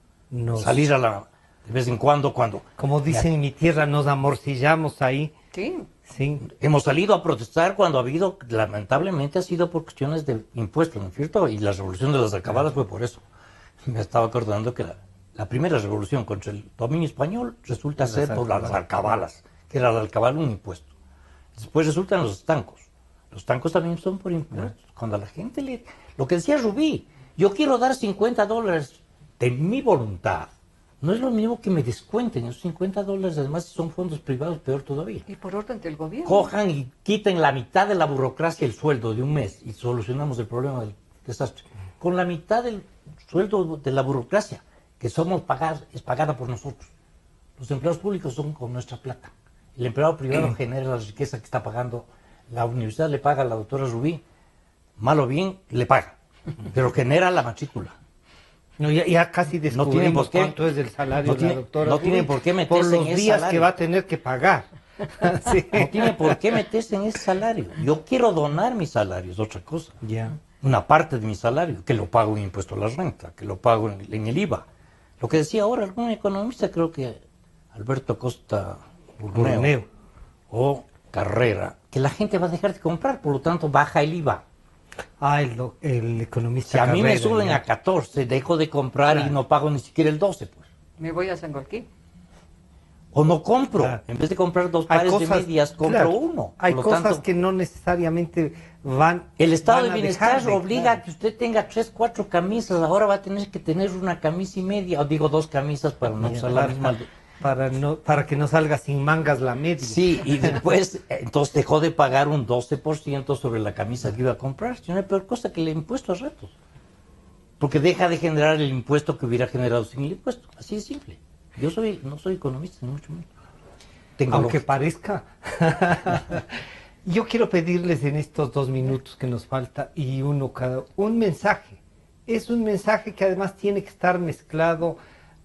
Salir de vez en cuando. Como dicen en mi tierra, nos amorcillamos ahí. Sí. Hemos salido a protestar cuando ha habido, lamentablemente ha sido por cuestiones de impuestos, ¿no es cierto? Y la revolución de las alcabalas fue por eso. Me estaba acordando que la primera revolución contra el dominio español resulta ser por las alcabalas, que era la alcabala un impuesto. Después resultan los estancos. Los estancos también son por impuestos. Cuando a la gente lo que decía Rubí, yo quiero dar $50 de mi voluntad. No es lo mismo que me descuenten esos $50, además si son fondos privados, peor todavía. Y por orden del gobierno. Cojan y quiten la mitad de la burocracia el sueldo de un mes y solucionamos el problema del desastre. Con la mitad del sueldo de la burocracia, que es pagada por nosotros. Los empleados públicos son con nuestra plata. El empleado privado genera la riqueza que está pagando. La universidad le paga a la doctora Rubí, mal o bien, le paga, pero genera la matrícula. No, ya casi descubrimos cuánto es el salario de la doctora. No tienen por qué meterse por los en ese días salario. que va a tener que pagar. Sí. No tiene por qué meterse en ese salario. Yo quiero donar mi salario, es otra cosa. Una parte de mi salario, que lo pago en impuesto a la renta, que lo pago en el IVA. Lo que decía ahora algún economista, creo que Alberto Costa Burneo o Carrera, que la gente va a dejar de comprar, por lo tanto baja el IVA. El economista. Si a mí me Carrera, suben a 14, dejo de comprar y no pago ni siquiera el 12, pues. Me voy a Sangolquí. O no compro. En vez de comprar 2 pares de medias, compro uno. Hay por lo cosas tanto, que no necesariamente van. el estado van de a bienestar dejar de- obliga a que usted tenga 3, 4 camisas. Ahora va a tener que tener una camisa y media. O digo 2 camisas para no usar la misma. Para que no salga sin mangas la media. Sí, y después, entonces dejó de pagar un 12% sobre la camisa que iba a comprar. Es una peor cosa que el impuesto a ratos. Porque deja de generar el impuesto que hubiera generado sin el impuesto. Así de simple. Yo no soy economista, ni mucho menos. Aunque parezca. Yo quiero pedirles en estos 2 minutos que nos falta, y un mensaje. Es un mensaje que además tiene que estar mezclado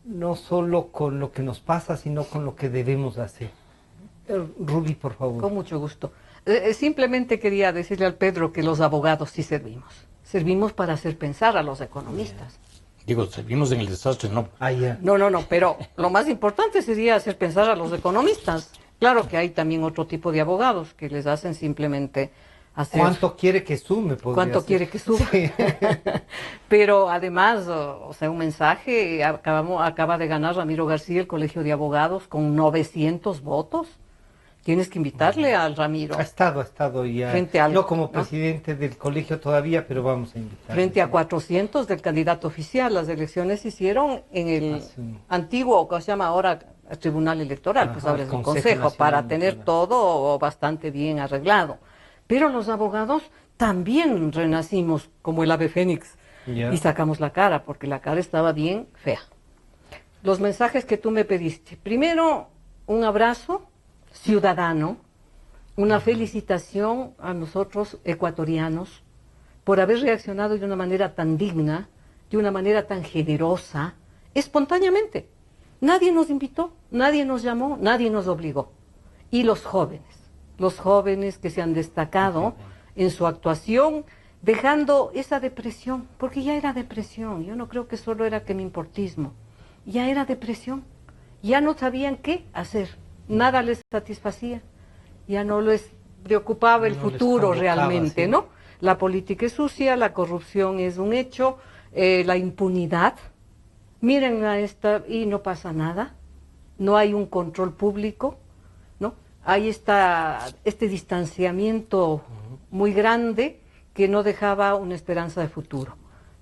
no solo con lo que nos pasa, sino con lo que debemos hacer. Rubí, por favor. Con mucho gusto. Simplemente quería decirle al Pedro que los abogados sí servimos. Servimos para hacer pensar a los economistas. Digo, servimos en el desastre, no. No, pero lo más importante sería hacer pensar a los economistas. Claro que hay también otro tipo de abogados que les hacen simplemente hacer... ¿Cuánto quiere que sume? ¿Cuánto quiere que suba? Sí. Pero además, un mensaje, acaba de ganar Ramiro García el Colegio de Abogados con 900 votos. Tienes que invitarle al Ramiro. Ha estado ya. No como presidente del colegio todavía, pero vamos a invitarle. Frente a 400 del candidato oficial. Las elecciones se hicieron en el antiguo, o que se llama ahora Tribunal Electoral, pues ahora es un consejo, para tener todo bastante bien arreglado. Pero los abogados también renacimos como el ave fénix, y sacamos la cara, porque la cara estaba bien fea. Los mensajes que tú me pediste. Primero, un abrazo ciudadano, una felicitación a nosotros ecuatorianos por haber reaccionado de una manera tan digna, de una manera tan generosa, espontáneamente. Nadie nos invitó, nadie nos llamó, nadie nos obligó. Y los jóvenes que se han destacado en su actuación, dejando esa depresión, porque ya era depresión, yo no creo que solo era quemimportismo, ya era depresión, ya no sabían qué hacer, nada les satisfacía, ya no les preocupaba el futuro realmente, ¿no? La política es sucia, la corrupción es un hecho, la impunidad, miren a esta y no pasa nada, no hay un control público, ¿no? Hay este distanciamiento muy grande que no dejaba una esperanza de futuro.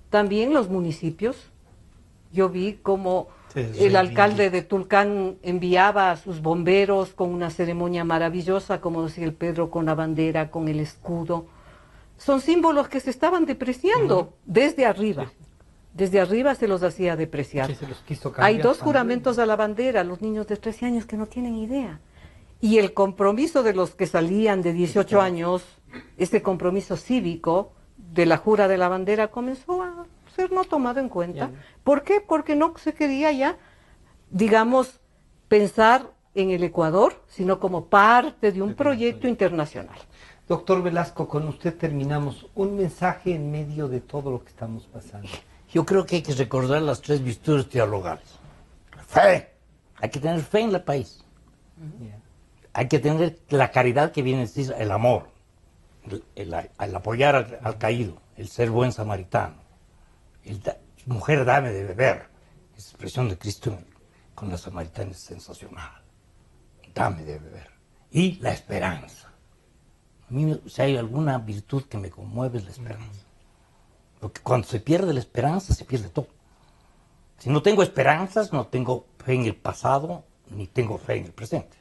También los municipios, yo vi como el alcalde de Tulcán enviaba a sus bomberos con una ceremonia maravillosa, como decía el Pedro, con la bandera, con el escudo. Son símbolos que se estaban depreciando desde arriba. Desde arriba se los hacía depreciar. Hay 2 juramentos a la bandera, los niños de 13 años que no tienen idea. Y el compromiso de los que salían de 18 años, ese compromiso cívico de la jura de la bandera comenzó a ser no tomado en cuenta. ¿Por qué? Porque no se quería ya, digamos, pensar en el Ecuador, sino como parte de un proyecto internacional. Doctor Velasco, con usted terminamos. Un mensaje en medio de todo lo que estamos pasando. Yo creo que hay que recordar las 3 virtudes teologales. Fe. Hay que tener fe en el país. Hay que tener la caridad que viene a decir el amor, el apoyar al caído, el ser buen samaritano. Mujer, dame de beber. Esa expresión de Cristo con la samaritana es sensacional. Dame de beber. Y la esperanza. A mí, si hay alguna virtud que me conmueve, es la esperanza. Porque cuando se pierde la esperanza, se pierde todo. Si no tengo esperanzas, no tengo fe en el pasado, ni tengo fe en el presente.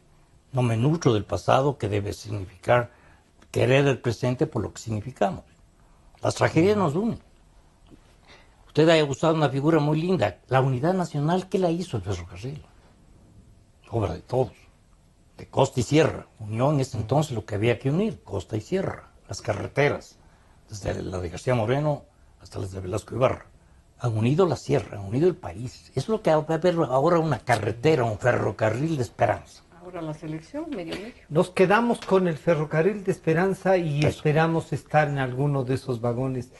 No me nutro del pasado, que debe significar querer el presente por lo que significamos. Las tragedias nos unen. Usted ha usado una figura muy linda. La unidad nacional, ¿qué la hizo el ferrocarril? Obra de todos. De costa y sierra. Unión es entonces lo que había que unir, costa y sierra. Las carreteras, desde la de García Moreno hasta las de Velasco Ibarra. Han unido la sierra, han unido el país. Eso es lo que va a haber ahora, una carretera, un ferrocarril de esperanza. Ahora la selección, medio. Nos quedamos con el ferrocarril de esperanza y esperamos estar en alguno de esos vagones.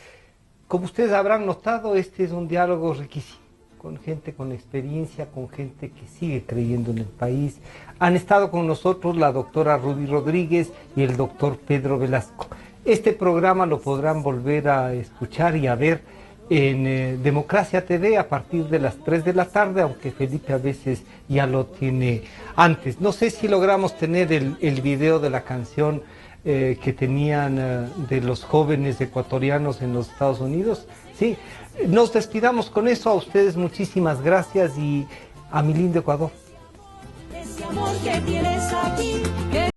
Como ustedes habrán notado, este es un diálogo riquísimo, con gente con experiencia, con gente que sigue creyendo en el país. Han estado con nosotros la doctora Ruby Rodríguez y el doctor Pedro Velasco. Este programa lo podrán volver a escuchar y a ver en Democracia TV a partir de las 3 de la tarde, aunque Felipe a veces ya lo tiene antes. No sé si logramos tener el video de la canción que tenían de los jóvenes ecuatorianos en los Estados Unidos. Sí, nos despidamos con eso. A ustedes muchísimas gracias y a mi lindo Ecuador. Ese amor que tienes aquí, que